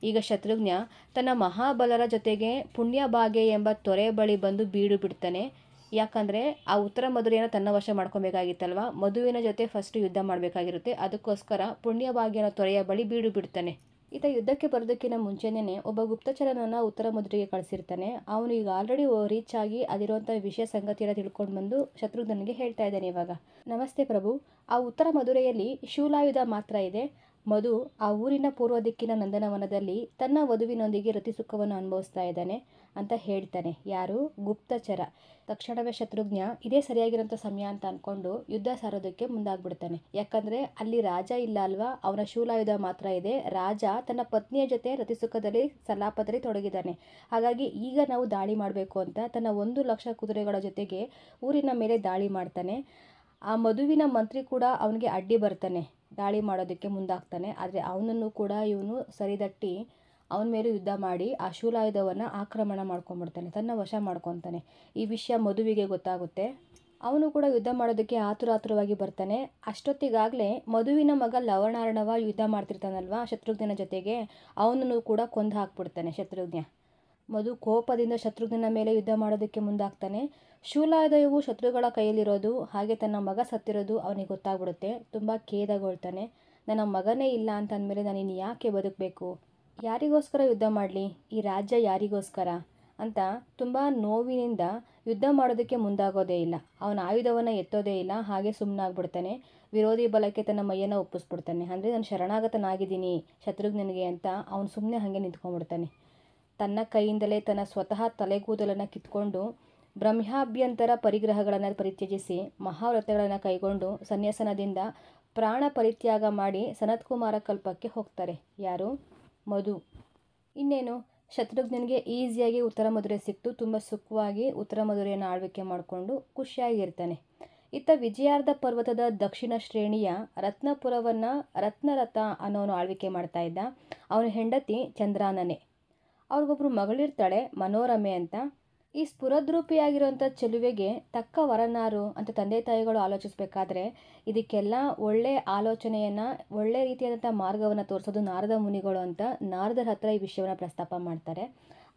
ಈಗ ಶತ್ರುಘ್ನ ತನ್ನ ಮಹಾಬಲರ ಜೊತೆಗೆ ಪುಣ್ಯಭಾಗೆ ಎಂಬ ತೊರೆ ಬಳಿ ಬಂದು ಬೀಡು ಬಿಡ್ತಾನೆ. ಯಾಕಂದರೆ ಆ ಉತ್ತರ ಮಧುರೆಯನ್ನು ತನ್ನ ವಶ ಮಾಡ್ಕೊಬೇಕಾಗಿತ್ತಲ್ವ, ಮಧುವಿನ ಜೊತೆ ಫಸ್ಟ್ ಯುದ್ಧ ಮಾಡಬೇಕಾಗಿರುತ್ತೆ. ಅದಕ್ಕೋಸ್ಕರ ಪುಣ್ಯಭಾಗ್ಯನ ತೊರೆಯ ಬಳಿ ಬೀಡು ಬಿಡ್ತಾನೆ. ಈತ ಯುದ್ಧಕ್ಕೆ ಬರೋದಕ್ಕಿಂತ ಮುಂಚೆನೇ ಒಬ್ಬ ಗುಪ್ತಚರನನ್ನು ಉತ್ತರ ಮಧುರೆಗೆ ಕಳಿಸಿರ್ತಾನೆ. ಅವನು ಈಗ ಆಲ್ರೆಡಿ ರೀಚ್ ಆಗಿ ಅದಿರುವಂಥ ವಿಷಯ ಸಂಗತಿಯನ್ನು ತಿಳ್ಕೊಂಡು ಬಂದು ಶತ್ರುಘ್ನನಿಗೆ ಹೇಳ್ತಾ ಇದ್ದಾನೆ. ಇವಾಗ ನಮಸ್ತೆ ಪ್ರಭು, ಆ ಉತ್ತರ ಮಧುರೆಯಲ್ಲಿ ಶೂಲಾಯುಧ ಮಾತ್ರ ಇದೆ. ಮಧು ಆ ಊರಿನ ಪೂರ್ವ ದಿಕ್ಕಿನ ನಂದನವನದಲ್ಲಿ ತನ್ನ ವಧುವಿನೊಂದಿಗೆ ರತಿ ಸುಖವನ್ನು ಅನುಭವಿಸ್ತಾ ಇದ್ದಾನೆ ಅಂತ ಹೇಳ್ತಾನೆ. ಯಾರು? ಗುಪ್ತಚರ. ತಕ್ಷಣವೇ ಶತ್ರುಘ್ನ ಇದೇ ಸರಿಯಾಗಿರೋಂಥ ಸಮಯ ಅಂತ ಅಂದ್ಕೊಂಡು ಯುದ್ಧ ಸಾರೋದಕ್ಕೆ ಮುಂದಾಗ್ಬಿಡ್ತಾನೆ. ಯಾಕಂದರೆ ಅಲ್ಲಿ ರಾಜ ಇಲ್ಲ ಅಲ್ವಾ, ಅವನ ಶೂಲಾಯುಧ ಮಾತ್ರ ಇದೆ. ರಾಜ ತನ್ನ ಪತ್ನಿಯ ಜೊತೆ ರತಿ ಸುಖದಲ್ಲಿ ಸಲಾಪದಲ್ಲಿ ತೊಡಗಿದ್ದಾನೆ. ಹಾಗಾಗಿ ಈಗ ನಾವು ದಾಳಿ ಮಾಡಬೇಕು ಅಂತ ತನ್ನ 1,00,000 ಕುದುರೆಗಳ ಜೊತೆಗೆ ಊರಿನ ಮೇಲೆ ದಾಳಿ ಮಾಡ್ತಾನೆ. ಆ ಮಧುವಿನ ಮಂತ್ರಿ ಕೂಡ ಅವನಿಗೆ ಅಡ್ಡಿ ಬರ್ತಾನೆ, ದಾಳಿ ಮಾಡೋದಕ್ಕೆ ಮುಂದಾಗ್ತಾನೆ. ಆದರೆ ಅವನನ್ನು ಕೂಡ ಇವನು ಸರಿದಟ್ಟಿ ಅವನ ಮೇಲೆ ಯುದ್ಧ ಮಾಡಿ ಆ ಶೂಲಾಯುಧವನ್ನು ಆಕ್ರಮಣ ಮಾಡ್ಕೊಂಡ್ಬಿಡ್ತಾನೆ, ತನ್ನ ವಶ ಮಾಡ್ಕೊತಾನೆ. ಈ ವಿಷಯ ಮಧುವಿಗೆ ಗೊತ್ತಾಗುತ್ತೆ. ಅವನು ಕೂಡ ಯುದ್ಧ ಮಾಡೋದಕ್ಕೆ ಆತುರವಾಗಿ ಬರ್ತಾನೆ. ಅಷ್ಟೊತ್ತಿಗಾಗಲೇ ಮಧುವಿನ ಮಗ ಲವಣಾರ್ಣವ ಯುದ್ಧ ಮಾಡ್ತಿರ್ತಾನಲ್ವ ಶತ್ರುಘ್ನನ ಜೊತೆಗೆ, ಅವನನ್ನು ಕೂಡ ಕೊಂದು ಹಾಕ್ಬಿಡ್ತಾನೆ ಶತ್ರುಘ್ನ. ಮಧು ಕೋಪದಿಂದ ಶತ್ರುಘ್ನನ ಮೇಲೆ ಯುದ್ಧ ಮಾಡೋದಕ್ಕೆ ಮುಂದಾಗ್ತಾನೆ. ಶೂಲಾಯುಧವು ಶತ್ರುಗಳ ಕೈಯಲ್ಲಿರೋದು ಹಾಗೆ ತನ್ನ ಮಗ ಸತ್ತಿರೋದು ಅವನಿಗೆ ಗೊತ್ತಾಗ್ಬಿಡುತ್ತೆ. ತುಂಬ ಖೇದಗೊಳ್ತಾನೆ. ನನ್ನ ಮಗನೇ ಇಲ್ಲ ಅಂತ ಅಂದಮೇಲೆ ನಾನು ಇನ್ನು ಯಾಕೆ ಬದುಕಬೇಕು, ಯಾರಿಗೋಸ್ಕರ ಯುದ್ಧ ಮಾಡಲಿ, ಈ ರಾಜ್ಯ ಯಾರಿಗೋಸ್ಕರ ಅಂತ ತುಂಬ ನೋವಿನಿಂದ ಯುದ್ಧ ಮಾಡೋದಕ್ಕೆ ಮುಂದಾಗೋದೇ ಇಲ್ಲ. ಅವನ ಆಯುಧವನ್ನು ಎತ್ತೋದೇ ಇಲ್ಲ, ಹಾಗೆ ಸುಮ್ಮನಾಗ್ಬಿಡ್ತಾನೆ. ವಿರೋಧಿ ಬಲಕ್ಕೆ ತನ್ನ ಮೈಯನ್ನು ಒಪ್ಪಿಸ್ಬಿಡ್ತಾನೆ. ಅಂದರೆ ನಾನು ಶರಣಾಗತನಾಗಿದ್ದೀನಿ ಶತ್ರುಘ್ನನಿಗೆ ಅಂತ ಅವನು ಸುಮ್ಮನೆ ಹಾಗೆ ನಿಂತ್ಕೊಂಡ್ಬಿಡ್ತಾನೆ. ತನ್ನ ಕೈಯಿಂದಲೇ ತನ್ನ ಸ್ವತಃ ತಲೆಗೂದಲನ್ನು ಕಿತ್ಕೊಂಡು ಬ್ರಹ್ಮಾಭ್ಯಂತರ ಪರಿಗ್ರಹಗಳನ್ನು ಪರಿತ್ಯಜಿಸಿ ಮಹಾವ್ರತಗಳನ್ನು ಕೈಗೊಂಡು ಸನ್ಯಾಸನದಿಂದ ಪ್ರಾಣ ಪರಿತ್ಯಾಗ ಮಾಡಿ ಸನತ್ಕುಮಾರ ಕಲ್ಪಕ್ಕೆ ಹೋಗ್ತಾರೆ. ಯಾರು? ಮಧು. ಇನ್ನೇನು ಶತ್ರುಘ್ನನಿಗೆ ಈಸಿಯಾಗಿ ಉತ್ತರ ಮಧುರೆ ಸಿಕ್ತು. ತುಂಬ ಸುಖವಾಗಿ ಉತ್ತರ ಮಧುರೆಯನ್ನು ಆಳ್ವಿಕೆ ಮಾಡಿಕೊಂಡು ಖುಷಿಯಾಗಿರ್ತಾನೆ. ಇತ್ತ ವಿಜಯಾರ್ಧ ಪರ್ವತದ ದಕ್ಷಿಣ ಶ್ರೇಣಿಯ ರತ್ನಪುರವನ್ನು ರತ್ನರಥ ಅನ್ನೋನು ಆಳ್ವಿಕೆ ಮಾಡ್ತಾ ಇದ್ದ. ಅವನ ಹೆಂಡತಿ ಚಂದ್ರಾನನೆ. ಅವ್ರಿಗೊಬ್ರು ಮಗಳಿರ್ತಾಳೆ ಮನೋರಮೆ ಅಂತ. ಈ ಸ್ಫುರದ್ರೂಪಿಯಾಗಿರುವಂಥ ಚೆಲುವೆಗೆ ತಕ್ಕ ವರನಾರು ಅಂತ ತಂದೆ ತಾಯಿಗಳು ಆಲೋಚಿಸಬೇಕಾದ್ರೆ ಇದಕ್ಕೆಲ್ಲ ಒಳ್ಳೆಯ ಆಲೋಚನೆಯನ್ನು, ಒಳ್ಳೆ ರೀತಿಯಾದಂಥ ಮಾರ್ಗವನ್ನು ತೋರಿಸೋದು ನಾರದ ಮುನಿಗಳು ಅಂತ ನಾರದರ ಹತ್ರ ಈ ವಿಷಯವನ್ನು ಪ್ರಸ್ತಾಪ ಮಾಡ್ತಾರೆ.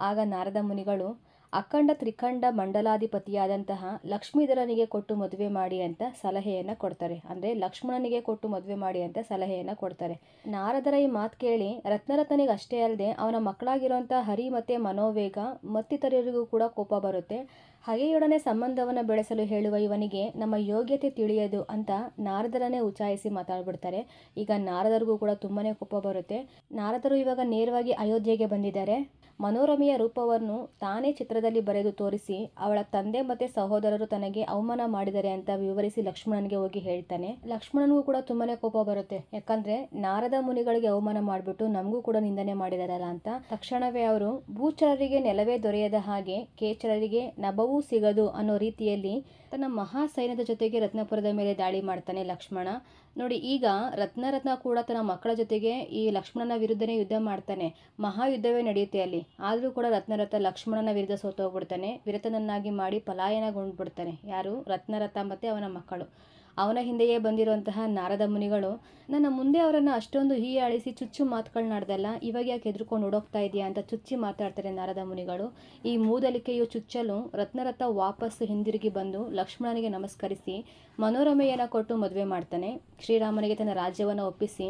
ಆಗ ನಾರದ ಮುನಿಗಳು ಅಖಂಡ ತ್ರಿಖಂಡ ಮಂಡಲಾಧಿಪತಿಯಾದಂತಹ ಲಕ್ಷ್ಮೀಧರನಿಗೆ ಕೊಟ್ಟು ಮದುವೆ ಮಾಡಿ ಅಂತ ಸಲಹೆಯನ್ನು ಕೊಡ್ತಾರೆ. ಅಂದರೆ ಲಕ್ಷ್ಮಣನಿಗೆ ಕೊಟ್ಟು ಮದುವೆ ಮಾಡಿ ಅಂತ ಸಲಹೆಯನ್ನು ಕೊಡ್ತಾರೆ. ನಾರದರ ಈ ಮಾತು ಕೇಳಿ ರತ್ನರಥನಿಗೆ ಅಷ್ಟೇ ಅಲ್ಲದೆ ಅವನ ಮಕ್ಕಳಾಗಿರುವಂಥ ಹರಿ ಮತ್ತು ಮನೋವೇಗ ಮತ್ತಿತರರಿಗೂ ಕೂಡ ಕೋಪ ಬರುತ್ತೆ. ಹಗೆಯೊಡನೆ ಸಂಬಂಧವನ್ನು ಬೆಳೆಸಲು ಹೇಳುವ ಇವನಿಗೆ ನಮ್ಮ ಯೋಗ್ಯತೆ ತಿಳಿಯದು ಅಂತ ನಾರದರನ್ನೇ ಉಚಾಯಿಸಿ ಮಾತಾಡ್ಬಿಡ್ತಾರೆ. ಈಗ ನಾರದರಿಗೂ ಕೂಡ ತುಂಬಾ ಕೋಪ ಬರುತ್ತೆ. ನಾರದರು ಇವಾಗ ನೇರವಾಗಿ ಅಯೋಧ್ಯೆಗೆ ಬಂದಿದ್ದಾರೆ. ಮನೋರಮೆಯ ರೂಪವನ್ನು ತಾನೇ ಚಿತ್ರದಲ್ಲಿ ಬರೆದು ತೋರಿಸಿ ಅವಳ ತಂದೆ ಮತ್ತು ಸಹೋದರರು ತನಗೆ ಅವಮಾನ ಮಾಡಿದ್ದಾರೆ ಅಂತ ವಿವರಿಸಿ ಲಕ್ಷ್ಮಣನಿಗೆ ಹೋಗಿ ಹೇಳ್ತಾನೆ. ಲಕ್ಷ್ಮಣನಿಗೂ ಕೂಡ ತುಂಬಾನೇ ಕೋಪ ಬರುತ್ತೆ. ಯಾಕಂದರೆ ನಾರದ ಮುನಿಗಳಿಗೆ ಅವಮಾನ ಮಾಡಿಬಿಟ್ಟು ನಮಗೂ ಕೂಡ ನಿಂದನೆ ಮಾಡಿದಾರಲ್ಲ ಅಂತ. ತಕ್ಷಣವೇ ಅವರು ಭೂಚರರಿಗೆ ನೆಲವೇ ದೊರೆಯದ ಹಾಗೆ ಕೇಚರರಿಗೆ ನಭವೂ ಸಿಗದು ಅನ್ನೋ ರೀತಿಯಲ್ಲಿ ತನ್ನ ಮಹಾ ಸೈನ್ಯದ ಜೊತೆಗೆ ರತ್ನಪುರದ ಮೇಲೆ ದಾಳಿ ಮಾಡ್ತಾನೆ ಲಕ್ಷ್ಮಣ. ನೋಡಿ, ಈಗ ರತ್ನರತ್ನ ಕೂಡ ತನ್ನ ಮಕ್ಕಳ ಜೊತೆಗೆ ಈ ಲಕ್ಷ್ಮಣನ ವಿರುದ್ಧನೇ ಯುದ್ಧ ಮಾಡ್ತಾನೆ. ಮಹಾಯುದ್ಧವೇ ನಡೆಯುತ್ತೆ ಅಲ್ಲಿ. ಆದರೂ ಕೂಡ ರತ್ನರಥ ಲಕ್ಷ್ಮಣನ ವಿರುದ್ಧ ಸೋತೋಗ್ಬಿಡ್ತಾನೆ. ವಿರತನನ್ನಾಗಿ ಮಾಡಿ ಪಲಾಯನಗೊಂಡ್ಬಿಡ್ತಾನೆ. ಯಾರು? ರತ್ನರಥ ಮತ್ತು ಅವನ ಮಕ್ಕಳು. ಅವನ ಹಿಂದೆಯೇ ಬಂದಿರುವಂತಹ ನಾರದ ಮುನಿಗಳು ನನ್ನ ಮುಂದೆ ಅವರನ್ನು ಅಷ್ಟೊಂದು ಹೀಯಾಳಿಸಿ ಚುಚ್ಚು ಮಾತುಗಳನ್ನಾಡ್ದಲ್ಲ, ಇವಾಗ ಯಾಕೆ ಎದುರ್ಕೊಂಡು ಓಡೋಗ್ತಾ ಇದೆಯಾ ಅಂತ ಚುಚ್ಚಿ ಮಾತಾಡ್ತಾರೆ ನಾರದ ಮುನಿಗಳು. ಈ ಮೂದಲಿಕೆಯು ಚುಚ್ಚಲು ರತ್ನರಥ ವಾಪಸ್ಸು ಹಿಂದಿರುಗಿ ಬಂದು ಲಕ್ಷ್ಮಣನಿಗೆ ನಮಸ್ಕರಿಸಿ ಮನೋರಮೆಯನ್ನು ಕೊಟ್ಟು ಮದುವೆ ಮಾಡ್ತಾನೆ. ಶ್ರೀರಾಮನಿಗೆ ತನ್ನ ರಾಜ್ಯವನ್ನು ಒಪ್ಪಿಸಿ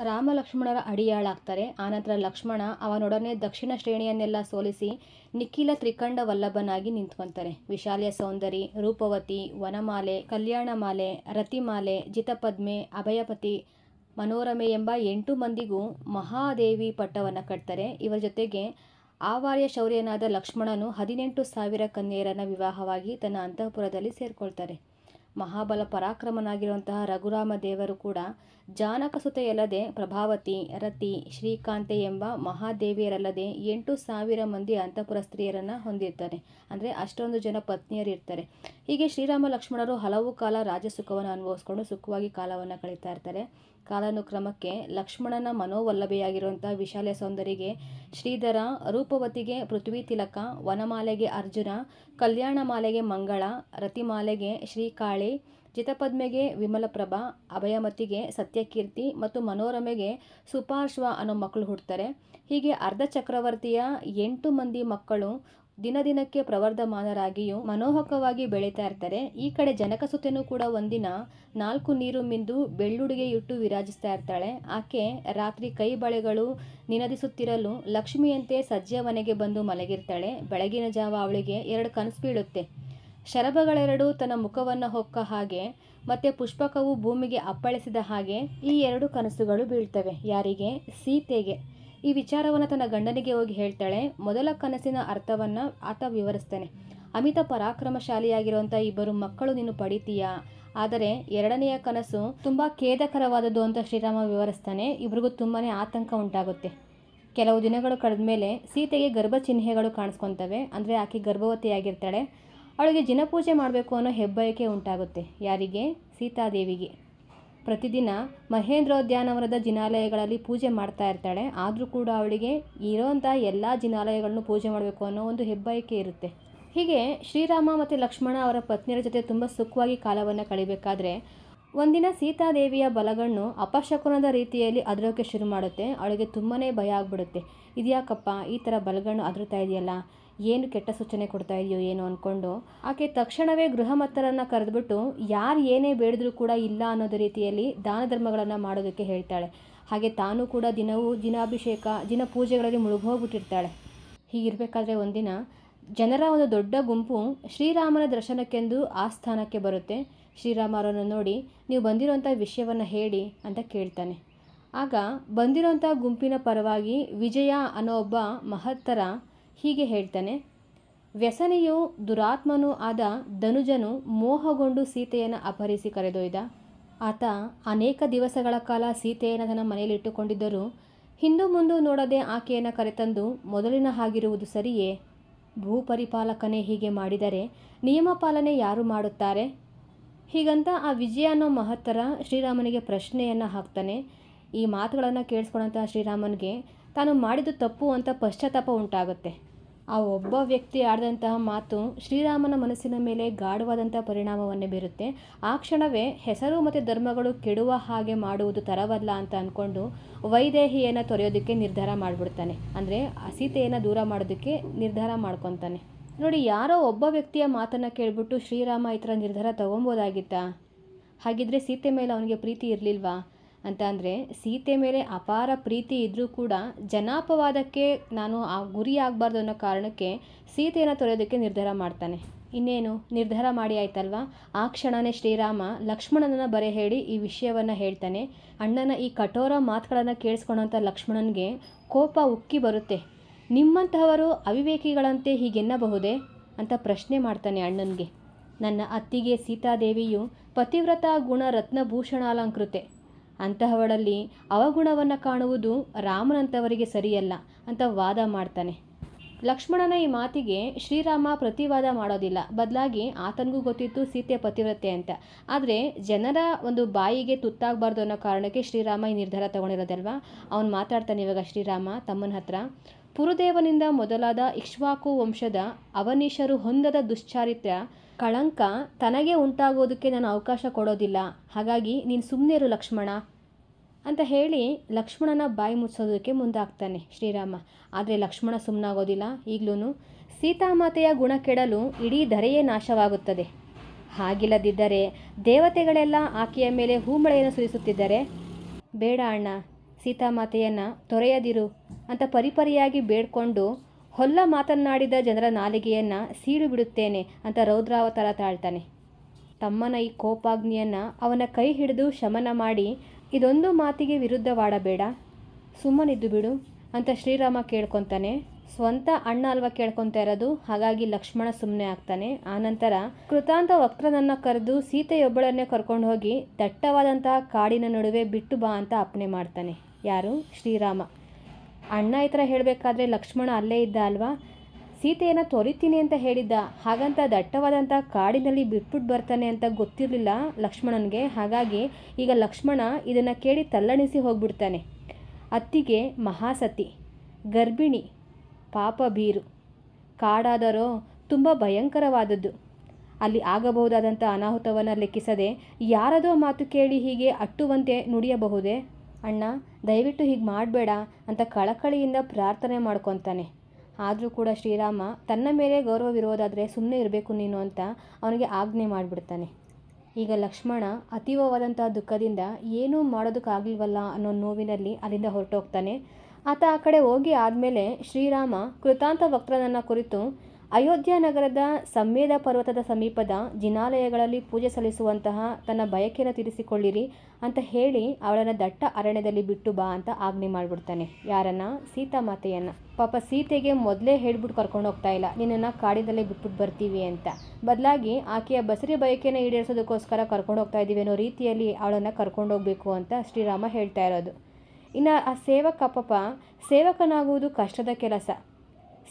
ರಾಮ ಲಕ್ಷ್ಮಣರ ಅಡಿಯಾಳಾಗ್ತಾರೆ. ಆನಂತರ ಲಕ್ಷ್ಮಣ ಅವನೊಡನೆ ದಕ್ಷಿಣ ಶ್ರೇಣಿಯನ್ನೆಲ್ಲ ಸೋಲಿಸಿ ನಿಖಿಲ ತ್ರಿಕಂಡ ವಲ್ಲಭನಾಗಿ ನಿಂತ್ಕೊಂತಾರೆ. ವಿಶಾಲ್ಯ ಸೌಂದರಿ, ರೂಪವತಿ, ವನಮಾಲೆ, ಕಲ್ಯಾಣಮಾಲೆ, ರತಿಮಾಲೆ, ಜಿತಪದ್ಮೆ, ಅಭಯಪತಿ, ಮನೋರಮೆ ಎಂಬ 8 ಮಂದಿಗೂ ಮಹಾದೇವಿ ಪಟ್ಟವನ್ನು ಕಟ್ತಾರೆ. ಇವರ ಜೊತೆಗೆ ಆವಾರ್ಯ ಶೌರ್ಯನಾದ ಲಕ್ಷ್ಮಣನು 18,000 ಕನ್ಯೆಯರನ್ನು ವಿವಾಹವಾಗಿ ತನ್ನ ಅಂತಃಪುರದಲ್ಲಿ ಸೇರಿಕೊಳ್ತಾರೆ. ಮಹಾಬಲ ಪರಾಕ್ರಮನಾಗಿರುವಂತಹ ರಘುರಾಮ ದೇವರು ಕೂಡ ಜಾನಕಸುತೆಯಲ್ಲದೆ ಪ್ರಭಾವತಿ, ರತಿ, ಶ್ರೀಕಾಂತೆ ಎಂಬ ಮಹಾದೇವಿಯರಲ್ಲದೆ 8,000 ಮಂದಿ ಅಂತಃಪುರ ಸ್ತ್ರೀಯರನ್ನು ಹೊಂದಿರ್ತಾರೆ. ಅಂದರೆ ಅಷ್ಟೊಂದು ಜನ ಪತ್ನಿಯರಿರ್ತಾರೆ. ಹೀಗೆ ಶ್ರೀರಾಮ ಲಕ್ಷ್ಮಣರು ಹಲವು ಕಾಲ ರಾಜಸುಖವನ್ನು ಅನುಭವಿಸ್ಕೊಂಡು ಸುಖವಾಗಿ ಕಾಲವನ್ನು ಕಳೀತಾ ಇರ್ತಾರೆ. ಕಾಲಾನುಕ್ರಮಕ್ಕೆ ಲಕ್ಷ್ಮಣನ ಮನೋವಲ್ಲಭೆಯಾಗಿರುವಂಥ ವಿಶಾಲ್ಯ ಸೌಂದರಿಗೆ ಶ್ರೀಧರ, ರೂಪವತಿಗೆ ಪೃಥ್ವಿ ತಿಲಕ, ವನಮಾಲೆಗೆ ಅರ್ಜುನ, ಕಲ್ಯಾಣಮಾಲೆಗೆ ಮಂಗಳ, ರತಿಮಾಲೆಗೆ ಶ್ರೀಕಾಳಿ, ಜಿತಪದ್ಮೆಗೆ ವಿಮಲಪ್ರಭಾ, ಅಭಯಮತಿಗೆ ಸತ್ಯಕೀರ್ತಿ ಮತ್ತು ಮನೋರಮೆಗೆ ಸುಪಾರ್ಶ್ವ ಅನ್ನೋ ಮಕ್ಕಳು ಹುಡ್ತಾರೆ. ಹೀಗೆ ಅರ್ಧ ಚಕ್ರವರ್ತಿಯ 8 ಮಂದಿ ಮಕ್ಕಳು ದಿನ ದಿನಕ್ಕೆ ಪ್ರವರ್ಧಮಾನರಾಗಿಯೂ ಮನೋಹಕವಾಗಿ ಬೆಳೀತಾ ಇರ್ತಾರೆ. ಈ ಕಡೆ ಜನಕಸುತೆನೂ ಕೂಡ ಒಂದಿನ 4 ನೀರು ಮಿಂದು ಬೆಳ್ಳುಡುಗೆಯುಟ್ಟು ವಿರಾಜಿಸ್ತಾ ಇರ್ತಾಳೆ. ಆಕೆ ರಾತ್ರಿ ಕೈ ಬಳೆಗಳು ನಿನದಿಸುತ್ತಿರಲು ಲಕ್ಷ್ಮಿಯಂತೆ ಸಜ್ಜೆಯ ಮನೆಗೆ ಬಂದು ಮಲಗಿರ್ತಾಳೆ. ಬೆಳಗಿನ ಜಾವ ಅವಳಿಗೆ 2 ಕನಸು ಬೀಳುತ್ತೆ. ಶರಭಗಳೆರಡು ತನ್ನ ಮುಖವನ್ನು ಹೊಕ್ಕ ಹಾಗೆ ಮತ್ತು ಪುಷ್ಪಕವು ಭೂಮಿಗೆ ಅಪ್ಪಳಿಸಿದ ಹಾಗೆ ಈ 2 ಕನಸುಗಳು ಬೀಳ್ತವೆ. ಯಾರಿಗೆ? ಸೀತೆಗೆ. ಈ ವಿಚಾರವನ್ನು ತನ್ನ ಗಂಡನಿಗೆ ಹೋಗಿ ಹೇಳ್ತಾಳೆ. ಮೊದಲ ಕನಸಿನ ಅರ್ಥವನ್ನು ಆತ ವಿವರಿಸ್ತಾನೆ. ಅಮಿತ ಪರಾಕ್ರಮಶಾಲಿಯಾಗಿರುವಂಥ 2 ಮಕ್ಕಳು ನೀನು ಪಡಿತೀಯಾ, ಆದರೆ 2ನೆಯ ಕನಸು ತುಂಬ ಖೇದಕರವಾದದ್ದು ಅಂತ ಶ್ರೀರಾಮ ವಿವರಿಸ್ತಾನೆ. ಇಬ್ರಿಗೂ ತುಂಬಾ ಆತಂಕ ಉಂಟಾಗುತ್ತೆ. ಕೆಲವು ದಿನಗಳು ಕಳೆದ ಮೇಲೆ ಸೀತೆಗೆ ಗರ್ಭ ಚಿಹ್ನೆಗಳು ಕಾಣಿಸ್ಕೊತವೆ. ಅಂದರೆ ಆಕೆ ಗರ್ಭವತಿಯಾಗಿರ್ತಾಳೆ. ಅವಳಿಗೆ ಜಿನಪೂಜೆ ಮಾಡಬೇಕು ಅನ್ನೋ ಹೆಬ್ಬಯಕೆ ಉಂಟಾಗುತ್ತೆ. ಯಾರಿಗೆ? ಸೀತಾದೇವಿಗೆ. ಪ್ರತಿದಿನ ಮಹೇಂದ್ರೋದ್ಯಾನವನದ ಜಿನಾಲಯಗಳಲ್ಲಿ ಪೂಜೆ ಮಾಡ್ತಾ ಇರ್ತಾಳೆ. ಆದರೂ ಕೂಡ ಅವಳಿಗೆ ಇರೋಂಥ ಎಲ್ಲ ಜಿನಾಲಯಗಳನ್ನು ಪೂಜೆ ಮಾಡಬೇಕು ಅನ್ನೋ ಒಂದು ಹೆಬ್ಬಯಕೆ ಇರುತ್ತೆ. ಹೀಗೆ ಶ್ರೀರಾಮ ಮತ್ತು ಲಕ್ಷ್ಮಣ ಅವರ ಪತ್ನಿಯರ ಜೊತೆ ತುಂಬ ಸುಖವಾಗಿ ಕಾಲವನ್ನು ಕಳಿಬೇಕಾದ್ರೆ ಒಂದಿನ ಸೀತಾದೇವಿಯ ಬಲಗಣ್ಣು ಅಪಶಕುನದ ರೀತಿಯಲ್ಲಿ ಅದರೋಕ್ಕೆ ಶುರು ಮಾಡುತ್ತೆ. ಅವಳಿಗೆ ತುಂಬಾ ಭಯ ಆಗ್ಬಿಡುತ್ತೆ. ಇದ್ಯಾಕಪ್ಪ ಈ ಥರ ಬಲಗಣ್ಣು ಅದರುತ್ತಾ ಇದೆಯಲ್ಲ, ಏನು ಕೆಟ್ಟ ಸೂಚನೆ ಕೊಡ್ತಾ ಇದೆಯೋ ಏನೋ ಅಂದ್ಕೊಂಡು ಆಕೆ ತಕ್ಷಣವೇ ಗೃಹಮತ್ತರನ್ನು ಕರೆದುಬಿಟ್ಟು ಯಾರು ಏನೇ ಬೇಡಿದ್ರೂ ಕೂಡ ಇಲ್ಲ ಅನ್ನೋದು ರೀತಿಯಲ್ಲಿ ದಾನ ಧರ್ಮಗಳನ್ನು ಮಾಡೋದಕ್ಕೆ ಹೇಳ್ತಾಳೆ. ಹಾಗೆ ತಾನು ಕೂಡ ದಿನವೂ ಜಿನಾಭಿಷೇಕ, ಜಿನ ಪೂಜೆಗಳಲ್ಲಿ ಮುಳುಗೋಗ್ಬಿಟ್ಟಿರ್ತಾಳೆ. ಹೀಗಿರಬೇಕಾದ್ರೆ ಒಂದಿನ ಜನರ ಒಂದು ದೊಡ್ಡ ಗುಂಪು ಶ್ರೀರಾಮನ ದರ್ಶನಕ್ಕೆಂದು ಆಸ್ಥಾನಕ್ಕೆ ಬರುತ್ತೆ. ಶ್ರೀರಾಮ ಅವರನ್ನು ನೋಡಿ ನೀವು ಬಂದಿರೋಂಥ ವಿಷಯವನ್ನು ಹೇಳಿ ಅಂತ ಕೇಳ್ತಾನೆ. ಆಗ ಬಂದಿರೋಂಥ ಗುಂಪಿನ ಪರವಾಗಿ ವಿಜಯ ಅನ್ನೋ ಒಬ್ಬ ಮಹತ್ತರ ಹೀಗೆ ಹೇಳ್ತಾನೆ. ವ್ಯಸನಿಯು ದುರಾತ್ಮನೂ ಆದ ಧನುಜನು ಮೋಹಗೊಂಡು ಸೀತೆಯನ್ನು ಅಪಹರಿಸಿ ಕರೆದೊಯ್ದ. ಆತ ಅನೇಕ ದಿವಸಗಳ ಕಾಲ ಸೀತೆಯನ್ನು ತನ್ನ ಮನೆಯಲ್ಲಿಟ್ಟುಕೊಂಡಿದ್ದರೂ ಹಿಂದು ಮುಂದು ನೋಡದೆ ಆಕೆಯನ್ನು ಕರೆತಂದು ಮೊದಲಿನ ಹಾಗಿರುವುದು ಸರಿಯೇ? ಭೂಪರಿಪಾಲಕನೇ ಹೀಗೆ ಮಾಡಿದರೆ ನಿಯಮ ಪಾಲನೆ ಯಾರು ಮಾಡುತ್ತಾರೆ? ಹೀಗಂತ ಆ ವಿಜಯ ಅನ್ನೋ ಮಹತ್ತರ ಶ್ರೀರಾಮನಿಗೆ ಪ್ರಶ್ನೆಯನ್ನು ಹಾಕ್ತಾನೆ. ಈ ಮಾತುಗಳನ್ನು ಕೇಳಿಸ್ಕೊಂಡಂಥ ಶ್ರೀರಾಮನಿಗೆ ತಾನು ಮಾಡಿದ್ದು ತಪ್ಪು ಅಂತ ಪಶ್ಚಾತ್ತಾಪ ಉಂಟಾಗುತ್ತೆ. ಆ ಒಬ್ಬ ವ್ಯಕ್ತಿ ಆಡಿದಂತಹ ಮಾತು ಶ್ರೀರಾಮನ ಮನಸ್ಸಿನ ಮೇಲೆ ಗಾಢವಾದಂಥ ಪರಿಣಾಮವನ್ನೇ ಬೀರುತ್ತೆ. ಆ ಕ್ಷಣವೇ ಹೆಸರು ಮತ್ತು ಧರ್ಮಗಳು ಕೆಡುವ ಹಾಗೆ ಮಾಡುವುದು ತರವಲ್ಲ ಅಂತ ಅಂದ್ಕೊಂಡು ವೈದೇಹಿಯನ್ನು ತೊರೆಯೋದಕ್ಕೆ ನಿರ್ಧಾರ ಮಾಡಿಬಿಡ್ತಾನೆ. ಅಂದರೆ ಸೀತೆಯನ್ನು ದೂರ ಮಾಡೋದಕ್ಕೆ ನಿರ್ಧಾರ ಮಾಡ್ಕೊತಾನೆ. ನೋಡಿ, ಯಾರೋ ಒಬ್ಬ ವ್ಯಕ್ತಿಯ ಮಾತನ್ನು ಕೇಳಿಬಿಟ್ಟು ಶ್ರೀರಾಮ ಈ ಥರ ನಿರ್ಧಾರ ತೊಗೊಬೋದಾಗಿತ್ತಾ? ಹಾಗಿದ್ರೆ ಸೀತೆ ಮೇಲೆ ಅವನಿಗೆ ಪ್ರೀತಿ ಇರಲಿಲ್ವಾ ಅಂತ ಅಂದರೆ, ಸೀತೆ ಮೇಲೆ ಅಪಾರ ಪ್ರೀತಿ ಇದ್ದರೂ ಕೂಡ ಜನಾಪವಾದಕ್ಕೆ ನಾನು ಆ ಗುರಿ ಆಗಬಾರ್ದು ಅನ್ನೋ ಕಾರಣಕ್ಕೆ ಸೀತೆಯನ್ನು ತೊರೆಯೋದಕ್ಕೆ ನಿರ್ಧಾರ ಮಾಡ್ತಾನೆ. ಇನ್ನೇನು ನಿರ್ಧಾರ ಮಾಡಿ ಆಯ್ತಲ್ವಾ, ಆ ಕ್ಷಣವೇ ಶ್ರೀರಾಮ ಲಕ್ಷ್ಮಣನನ್ನು ಬರೆ ಹೇಳಿ ಈ ವಿಷಯವನ್ನು ಹೇಳ್ತಾನೆ. ಅಣ್ಣನ ಈ ಕಠೋರ ಮಾತುಗಳನ್ನು ಕೇಳಿಸ್ಕೊಂಡಂಥ ಲಕ್ಷ್ಮಣನಿಗೆ ಕೋಪ ಉಕ್ಕಿ ಬರುತ್ತೆ. ನಿಮ್ಮಂತಹವರು ಅವಿವೇಕಿಗಳಂತೆ ಹೀಗೆನ್ನಬಹುದೇ ಅಂತ ಪ್ರಶ್ನೆ ಮಾಡ್ತಾನೆ ಅಣ್ಣನಿಗೆ. ನನ್ನ ಅತ್ತಿಗೆ ಸೀತಾದೇವಿಯು ಪತಿವ್ರತ ಗುಣ ರತ್ನಭೂಷಣಾಲಂಕೃತೆ. ಅಂತಹವಳಲ್ಲಿ ಅವಗುಣವನ್ನು ಕಾಣುವುದು ರಾಮನಂತವರಿಗೆ ಸರಿಯಲ್ಲ ಅಂತ ವಾದ ಮಾಡ್ತಾನೆ. ಲಕ್ಷ್ಮಣನ ಈ ಮಾತಿಗೆ ಶ್ರೀರಾಮ ಪ್ರತಿವಾದ ಮಾಡೋದಿಲ್ಲ. ಬದಲಾಗಿ ಆತನಿಗೂ ಗೊತ್ತಿತ್ತು ಸೀತೆ ಪತಿವ್ರತೆ ಅಂತ. ಆದರೆ ಜನರ ಒಂದು ಬಾಯಿಗೆ ತುತ್ತಾಗಬಾರ್ದು ಅನ್ನೋ ಕಾರಣಕ್ಕೆ ಶ್ರೀರಾಮ ಈ ನಿರ್ಧಾರ ತೊಗೊಂಡಿರೋದಲ್ವ. ಅವನು ಮಾತಾಡ್ತಾನೆ ಇವಾಗ ಶ್ರೀರಾಮ ತಮ್ಮನ ಹತ್ರ. ಪುರುದೇವನಿಂದ ಮೊದಲಾದ ಇಕ್ಷ್ವಾಕು ವಂಶದ ಅವನೀಶರು ಹೊಂದದ ದುಶ್ಚಾರಿತ್ರ್ಯ ಕಳಂಕ ತನಗೆ ಉಂಟಾಗೋದಕ್ಕೆ ನಾನು ಅವಕಾಶ ಕೊಡೋದಿಲ್ಲ. ಹಾಗಾಗಿ ನೀನು ಸುಮ್ಮನೆ ಇರು ಲಕ್ಷ್ಮಣ ಅಂತ ಹೇಳಿ ಲಕ್ಷ್ಮಣನ ಬಾಯಿ ಮುಚ್ಚೋದಕ್ಕೆ ಮುಂದಾಗ್ತಾನೆ ಶ್ರೀರಾಮ. ಆದರೆ ಲಕ್ಷ್ಮಣ ಸುಮ್ಮನಾಗೋದಿಲ್ಲ. ಈಗಲೂ ಸೀತಾಮಾತೆಯ ಗುಣ ಕೆಡಲು ಇಡೀ ಧರೆಯೇ ನಾಶವಾಗುತ್ತದೆ. ಹಾಗಿಲ್ಲದಿದ್ದರೆ ದೇವತೆಗಳೆಲ್ಲ ಆಕೆಯ ಮೇಲೆ ಹೂಮಳೆಯನ್ನು ಸುರಿಸುತ್ತಿದ್ದರೆ, ಬೇಡ ಅಣ್ಣ, ಸೀತಾಮಾತೆಯನ್ನು ತೊರೆಯದಿರು ಅಂತ ಪರಿಪರಿಯಾಗಿ ಬೇಡ್ಕೊಂಡು ಹೊಲ್ಲ ಮಾತನಾಡಿದ ಜನರ ನಾಲಿಗೆಯನ್ನು ಸೀಳು ಬಿಡುತ್ತೇನೆ ಅಂತ ರೌದ್ರಾವತಾರ ತಾಳ್ತಾನೆ. ತಮ್ಮನ ಈ ಕೋಪಾಗ್ನಿಯನ್ನು ಅವನ ಕೈ ಹಿಡಿದು ಶಮನ ಮಾಡಿ, ಇದೊಂದು ಮಾತಿಗೆ ವಿರುದ್ಧವಾಡಬೇಡ, ಸುಮ್ಮನಿದ್ದು ಬಿಡು ಅಂತ ಶ್ರೀರಾಮ ಕೇಳ್ಕೊತಾನೆ. ಸ್ವಂತ ಅಣ್ಣ ಅಲ್ವ ಕೇಳ್ಕೊತಾ ಇರೋದು. ಹಾಗಾಗಿ ಲಕ್ಷ್ಮಣ ಸುಮ್ಮನೆ ಆಗ್ತಾನೆ. ಆನಂತರ ಕೃತಾಂತ ವಕ್ರನನ್ನು ಕರೆದು ಸೀತೆಯೊಬ್ಬಳನ್ನೇ ಕರ್ಕೊಂಡು ಹೋಗಿ ದಟ್ಟವಾದಂತಹ ಕಾಡಿನ ನಡುವೆ ಬಿಟ್ಟು ಬಾ ಅಂತ ಅಪ್ಪಣೆ ಮಾಡ್ತಾನೆ. ಯಾರು? ಶ್ರೀರಾಮ. ಅಣ್ಣ ಈ ಥರ ಹೇಳಬೇಕಾದ್ರೆ ಲಕ್ಷ್ಮಣ ಅಲ್ಲೇ ಇದ್ದ ಅಲ್ವಾ? ಸೀತೆಯನ್ನು ತೊರಿತೀನಿ ಅಂತ ಹೇಳಿದ್ದ. ಹಾಗಂತ ದಟ್ಟವಾದಂಥ ಕಾಡಿನಲ್ಲಿ ಬಿಟ್ಬಿಟ್ಟು ಬರ್ತಾನೆ ಅಂತ ಗೊತ್ತಿರಲಿಲ್ಲ ಲಕ್ಷ್ಮಣನಿಗೆ. ಹಾಗಾಗಿ ಈಗ ಲಕ್ಷ್ಮಣ ಇದನ್ನು ಕೇಳಿ ತಲ್ಲಣಿಸಿ ಹೋಗ್ಬಿಡ್ತಾನೆ. ಅತ್ತಿಗೆ ಮಹಾಸತಿ, ಗರ್ಭಿಣಿ, ಪಾಪ ಬೀರು, ಕಾಡಾದರೋ ತುಂಬ ಭಯಂಕರವಾದದ್ದು. ಅಲ್ಲಿ ಆಗಬಹುದಾದಂಥ ಅನಾಹುತವನ್ನು ಲೆಕ್ಕಿಸದೆ ಯಾರದೋ ಮಾತು ಕೇಳಿ ಹೀಗೆ ಅಟ್ಟುವಂತೆ ನುಡಿಯಬಹುದೇ? ಅಣ್ಣ, ದಯವಿಟ್ಟು ಹೀಗೆ ಮಾಡಬೇಡ ಅಂತ ಕಳಕಳಿಯಿಂದ ಪ್ರಾರ್ಥನೆ ಮಾಡ್ಕೊತಾನೆ. ಆದರೂ ಕೂಡ ಶ್ರೀರಾಮ ತನ್ನ ಮೇಲೆ ಗೌರವವಿರೋದಾದರೆ ಸುಮ್ಮನೆ ಇರಬೇಕು ನೀನು ಅಂತ ಅವನಿಗೆ ಆಜ್ಞೆ ಮಾಡಿಬಿಡ್ತಾನೆ. ಈಗ ಲಕ್ಷ್ಮಣ ಅತೀವವಾದಂಥ ದುಃಖದಿಂದ ಏನೂ ಮಾಡೋದಕ್ಕಾಗಲಿಲ್ವಲ್ಲ ಅನ್ನೋ ನೋವಿನಲ್ಲಿ ಅಲ್ಲಿಂದ ಹೊರಟೋಗ್ತಾನೆ. ಆತ ಆ ಕಡೆ ಹೋಗಿ ಆದಮೇಲೆ ಶ್ರೀರಾಮ ಕೃತಾಂತ ವಕ್ರನನ್ನು ಕುರಿತು ಅಯೋಧ್ಯ ನಗರದ ಸಮ್ಮೇದ ಪರ್ವತದ ಸಮೀಪದ ಜಿನಾಲಯಗಳಲ್ಲಿ ಪೂಜೆ ಸಲ್ಲಿಸುವಂತಹ ತನ್ನ ಬಯಕೆಯನ್ನು ತೀರಿಸಿಕೊಳ್ಳಿರಿ ಅಂತ ಹೇಳಿ ಅವಳನ್ನು ದಟ್ಟ ಅರಣ್ಯದಲ್ಲಿ ಬಿಟ್ಟು ಬಾ ಅಂತ ಆಜ್ಞೆ ಮಾಡಿಬಿಡ್ತಾನೆ. ಯಾರನ್ನ? ಸೀತಾಮಾತೆಯನ್ನು. ಪಾಪ ಸೀತೆಗೆ ಮೊದಲೇ ಹೇಳ್ಬಿಟ್ಟು ಕರ್ಕೊಂಡು ಹೋಗ್ತಾ ಇಲ್ಲ, ನಿನ್ನನ್ನು ಕಾಡಿನಲ್ಲೇ ಬಿಟ್ಬಿಟ್ಟು ಬರ್ತೀವಿ ಅಂತ. ಬದಲಾಗಿ ಆಕೆಯ ಬಸರಿ ಬಯಕೆಯನ್ನು ಈಡೇರಿಸೋದಕ್ಕೋಸ್ಕರ ಕರ್ಕೊಂಡು ಹೋಗ್ತಾ ಇದ್ದೀವಿ ಅನ್ನೋ ರೀತಿಯಲ್ಲಿ ಅವಳನ್ನು ಕರ್ಕೊಂಡು ಹೋಗಬೇಕು ಅಂತ ಶ್ರೀರಾಮ ಹೇಳ್ತಾ ಇರೋದು. ಇನ್ನು ಆ ಸೇವಕನಾಗುವುದು ಕಷ್ಟದ ಕೆಲಸ.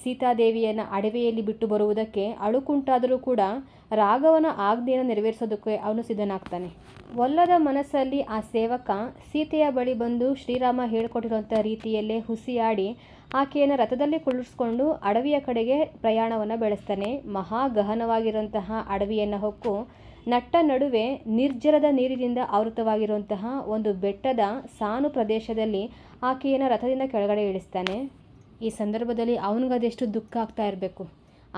ಸೀತಾದೇವಿಯನ್ನು ಅಡವಿಯಲ್ಲಿ ಬಿಟ್ಟು ಬರುವುದಕ್ಕೆ ಅಳುಕುಂಟಾದರೂ ಕೂಡ ರಾಘವನ ಆಜ್ಞೆಯನ್ನು ನೆರವೇರಿಸೋದಕ್ಕೆ ಅವನು ಸಿದ್ಧನಾಗ್ತಾನೆ. ಒಲ್ಲದ ಮನಸ್ಸಲ್ಲಿ ಆ ಸೇವಕ ಸೀತೆಯ ಬಳಿ ಬಂದು ಶ್ರೀರಾಮ ಹೇಳಿಕೊಟ್ಟಿರುವಂಥ ರೀತಿಯಲ್ಲೇ ಹುಸಿಯಾಡಿ ಆಕೆಯನ್ನು ರಥದಲ್ಲಿ ಕುಳ್ಳಿಸ್ಕೊಂಡು ಅಡವಿಯ ಕಡೆಗೆ ಪ್ರಯಾಣವನ್ನು ಬೆಳೆಸ್ತಾನೆ. ಮಹಾಗಹನವಾಗಿರುವಂತಹ ಅಡವಿಯನ್ನು ಹೊಕ್ಕು ನಟ್ಟ ನಡುವೆ ನಿರ್ಜರದ ನೀರಿನಿಂದ ಆವೃತವಾಗಿರುವಂತಹ ಒಂದು ಬೆಟ್ಟದ ಸಾನು ಪ್ರದೇಶದಲ್ಲಿ ಆಕೆಯನ್ನು ರಥದಿಂದ ಕೆಳಗಡೆ ಇಳಿಸ್ತಾನೆ. ಈ ಸಂದರ್ಭದಲ್ಲಿ ಅವನಿಗದೆಷ್ಟು ದುಃಖ ಆಗ್ತಾ ಇರಬೇಕು.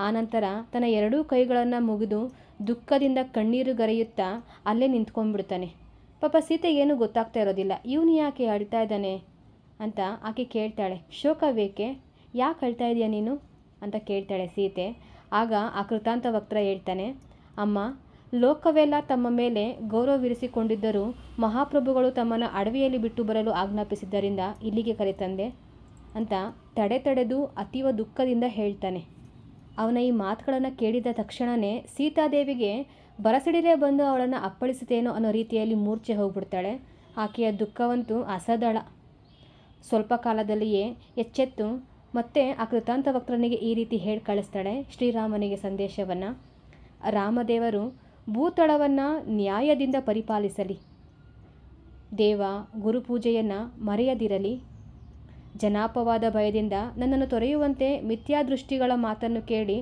ಆನಂತರ ತನ್ನ ಎರಡೂ ಕೈಗಳನ್ನು ಮುಗಿದು ದುಃಖದಿಂದ ಕಣ್ಣೀರು ಗರೆಯುತ್ತಾ ಅಲ್ಲೇ ನಿಂತ್ಕೊಂಡ್ಬಿಡ್ತಾನೆ. ಪಾಪ ಸೀತೆಗೇನು ಗೊತ್ತಾಗ್ತಾ ಇರೋದಿಲ್ಲ, ಇವನು ಯಾಕೆ ಅಳ್ತಾ ಇದ್ದಾನೆ ಅಂತ ಆಕೆ ಕೇಳ್ತಾಳೆ. ಶೋಕ ಬೇಕೆ? ಯಾಕೆ ಅಳ್ತಾ ಇದೆಯಾ ನೀನು ಅಂತ ಕೇಳ್ತಾಳೆ ಸೀತೆ. ಆಗ ಆ ಕೃತಾಂತ ವಕ್ರ ಹೇಳ್ತಾನೆ, ಅಮ್ಮ, ಲೋಕವೆಲ್ಲ ತಮ್ಮ ಮೇಲೆ ಗೌರವವಿರಿಸಿಕೊಂಡಿದ್ದರೂ ಮಹಾಪ್ರಭುಗಳು ತಮ್ಮನ್ನು ಅಡವಿಯಲ್ಲಿ ಬಿಟ್ಟು ಬರಲು ಆಜ್ಞಾಪಿಸಿದ್ದರಿಂದ ಇಲ್ಲಿಗೆ ಕರೆತಂದೆ ಅಂತ ತಡೆದು ಅತೀವ ದುಃಖದಿಂದ ಹೇಳ್ತಾನೆ. ಅವನ ಈ ಮಾತುಗಳನ್ನು ಕೇಳಿದ ತಕ್ಷಣವೇ ಸೀತಾದೇವಿಗೆ ಬರಸಿಡಿಲೇ ಬಂದು ಅವಳನ್ನು ಅಪ್ಪಳಿಸುತ್ತೇನೋ ಅನ್ನೋ ರೀತಿಯಲ್ಲಿ ಮೂರ್ಛೆ ಹೋಗ್ಬಿಡ್ತಾಳೆ. ಆಕೆಯ ದುಃಖವಂತೂ ಅಸದಳ. ಸ್ವಲ್ಪ ಕಾಲದಲ್ಲಿಯೇ ಎಚ್ಚೆತ್ತು ಮತ್ತೆ ಆ ಕೃತಾಂತ ವಕ್ರನಿಗೆ ಈ ರೀತಿ ಹೇಳಿ ಕಳಿಸ್ತಾಳೆ ಶ್ರೀರಾಮನಿಗೆ ಸಂದೇಶವನ್ನು. ರಾಮದೇವರು ಭೂತಳವನ್ನು ನ್ಯಾಯದಿಂದ ಪರಿಪಾಲಿಸಲಿ. ದೇವ ಗುರುಪೂಜೆಯನ್ನು ಮರೆಯದಿರಲಿ. ಜನಾಪವಾದ ಭಯದಿಂದ ನನ್ನನ್ನು ತೊರೆಯುವಂತೆ ಮಿಥ್ಯಾದೃಷ್ಟಿಗಳ ಮಾತನ್ನು ಕೇಳಿ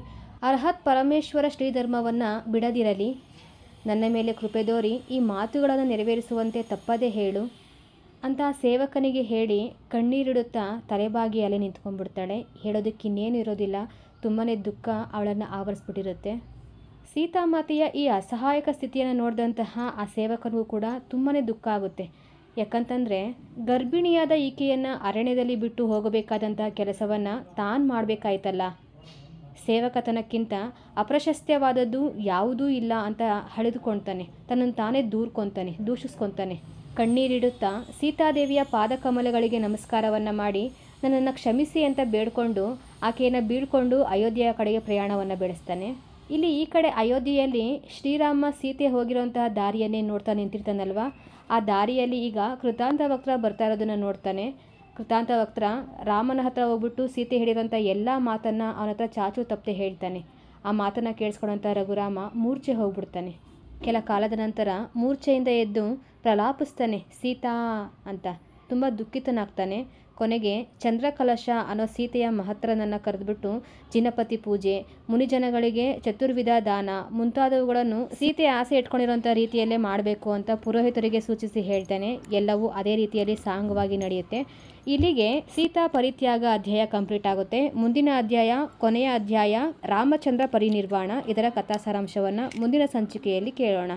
ಅರ್ಹತ್ ಪರಮೇಶ್ವರ ಶ್ರೀಧರ್ಮವನ್ನು ಬಿಡದಿರಲಿ. ನನ್ನ ಮೇಲೆ ಕೃಪೆ ದೋರಿ ಈ ಮಾತುಗಳನ್ನು ನೆರವೇರಿಸುವಂತೆ ತಪ್ಪದೇ ಹೇಳು ಅಂತ ಸೇವಕನಿಗೆ ಹೇಳಿ ಕಣ್ಣೀರಿಡುತ್ತಾ ತಲೆಬಾಗಿ ಅಲೆ ನಿಂತ್ಕೊಂಡ್ಬಿಡ್ತಾಳೆ. ಹೇಳೋದಕ್ಕಿನ್ನೇನು ಇರೋದಿಲ್ಲ. ತುಂಬಾ ದುಃಖ ಅವಳನ್ನು ಆವರಿಸ್ಬಿಟ್ಟಿರುತ್ತೆ. ಸೀತಾಮಾತೆಯ ಈ ಅಸಹಾಯಕ ಸ್ಥಿತಿಯನ್ನು ನೋಡಿದಂತಹ ಆ ಸೇವಕನಿಗೂ ಕೂಡ ತುಂಬಾ ದುಃಖ ಆಗುತ್ತೆ. ಯಾಕಂತಂದರೆ ಗರ್ಭಿಣಿಯಾದ ಈಕೆಯನ್ನು ಅರಣ್ಯದಲ್ಲಿ ಬಿಟ್ಟು ಹೋಗಬೇಕಾದಂತಹ ಕೆಲಸವನ್ನು ತಾನು ಮಾಡಬೇಕಾಯ್ತಲ್ಲ. ಸೇವಕತನಕ್ಕಿಂತ ಅಪ್ರಶಸ್ತ್ಯವಾದದ್ದು ಯಾವುದೂ ಇಲ್ಲ ಅಂತ ಹಳೆದುಕೊಳ್ತಾನೆ. ತನ್ನನ್ನು ತಾನೇ ದೂಷಿಸ್ಕೊತಾನೆ. ಕಣ್ಣೀರಿಡುತ್ತಾ ಸೀತಾದೇವಿಯ ಪಾದಕಮಲಗಳಿಗೆ ನಮಸ್ಕಾರವನ್ನು ಮಾಡಿ ನನ್ನನ್ನು ಕ್ಷಮಿಸಿ ಅಂತ ಬೇಡ್ಕೊಂಡು ಆಕೆಯನ್ನು ಬೀಳ್ಕೊಂಡು ಅಯೋಧ್ಯೆಯ ಕಡೆಗೆ ಪ್ರಯಾಣವನ್ನು ಬೆಳೆಸ್ತಾನೆ. ಇಲ್ಲಿ ಈ ಕಡೆ ಅಯೋಧ್ಯೆಯಲ್ಲಿ ಶ್ರೀರಾಮ ಸೀತೆ ಹೋಗಿರುವಂತಹ ದಾರಿಯನ್ನೇ ನೋಡ್ತಾ ನಿಂತಿರ್ತಾನಲ್ವ. ಆ ದಾರಿಯಲ್ಲಿ ಈಗ ಕೃತಾಂತ ವಕ್ರ ಬರ್ತಾ ಇರೋದನ್ನು ನೋಡ್ತಾನೆ. ಕೃತಾಂತ ವಕ್ರ ರಾಮನ ಹತ್ರ ಹೋಗ್ಬಿಟ್ಟು ಸೀತೆ ಹೇಳಿರೋಂಥ ಎಲ್ಲ ಮಾತನ್ನು ಅವನ ಹತ್ರ ಚಾಚು ತಪ್ಪದೆ ಹೇಳ್ತಾನೆ. ಆ ಮಾತನ್ನು ಕೇಳಿಸ್ಕೊಳ್ಳೋಂಥ ರಘುರಾಮ ಮೂರ್ಛೆ ಹೋಗ್ಬಿಡ್ತಾನೆ. ಕೆಲ ಕಾಲದ ನಂತರ ಮೂರ್ಛೆಯಿಂದ ಎದ್ದು ಪ್ರಲಾಪಿಸ್ತಾನೆ ಸೀತಾ ಅಂತ. ತುಂಬ ದುಃಖಿತನಾಗ್ತಾನೆ. ಕೊನೆಗೆ ಚಂದ್ರಕಲಶ ಅನ್ನೋ ಸೀತೆಯ ಮಹತ್ತರನನ್ನು ಕರೆದುಬಿಟ್ಟು ಜಿನಪತಿ ಪೂಜೆ, ಮುನಿಜನಗಳಿಗೆ ಚತುರ್ವಿಧ ದಾನ ಮುಂತಾದವುಗಳನ್ನು ಸೀತೆ ಆಸೆ ಇಟ್ಕೊಂಡಿರೋಂಥ ರೀತಿಯಲ್ಲೇ ಮಾಡಬೇಕು ಅಂತ ಪುರೋಹಿತರಿಗೆ ಸೂಚಿಸಿ ಹೇಳ್ತಾನೆ. ಎಲ್ಲವೂ ಅದೇ ರೀತಿಯಲ್ಲಿ ಸಾಂಗವಾಗಿ ನಡೆಯುತ್ತೆ. ಇಲ್ಲಿಗೆ ಸೀತಾ ಪರಿತ್ಯಾಗ ಅಧ್ಯಾಯ ಕಂಪ್ಲೀಟ್ ಆಗುತ್ತೆ. ಮುಂದಿನ ಅಧ್ಯಾಯ, ಕೊನೆಯ ಅಧ್ಯಾಯ ರಾಮಚಂದ್ರ ಪರಿನಿರ್ವಾಣ, ಇದರ ಕಥಾ ಸಾರಾಂಶವನ್ನು ಮುಂದಿನ ಸಂಚಿಕೆಯಲ್ಲಿ ಕೇಳೋಣ.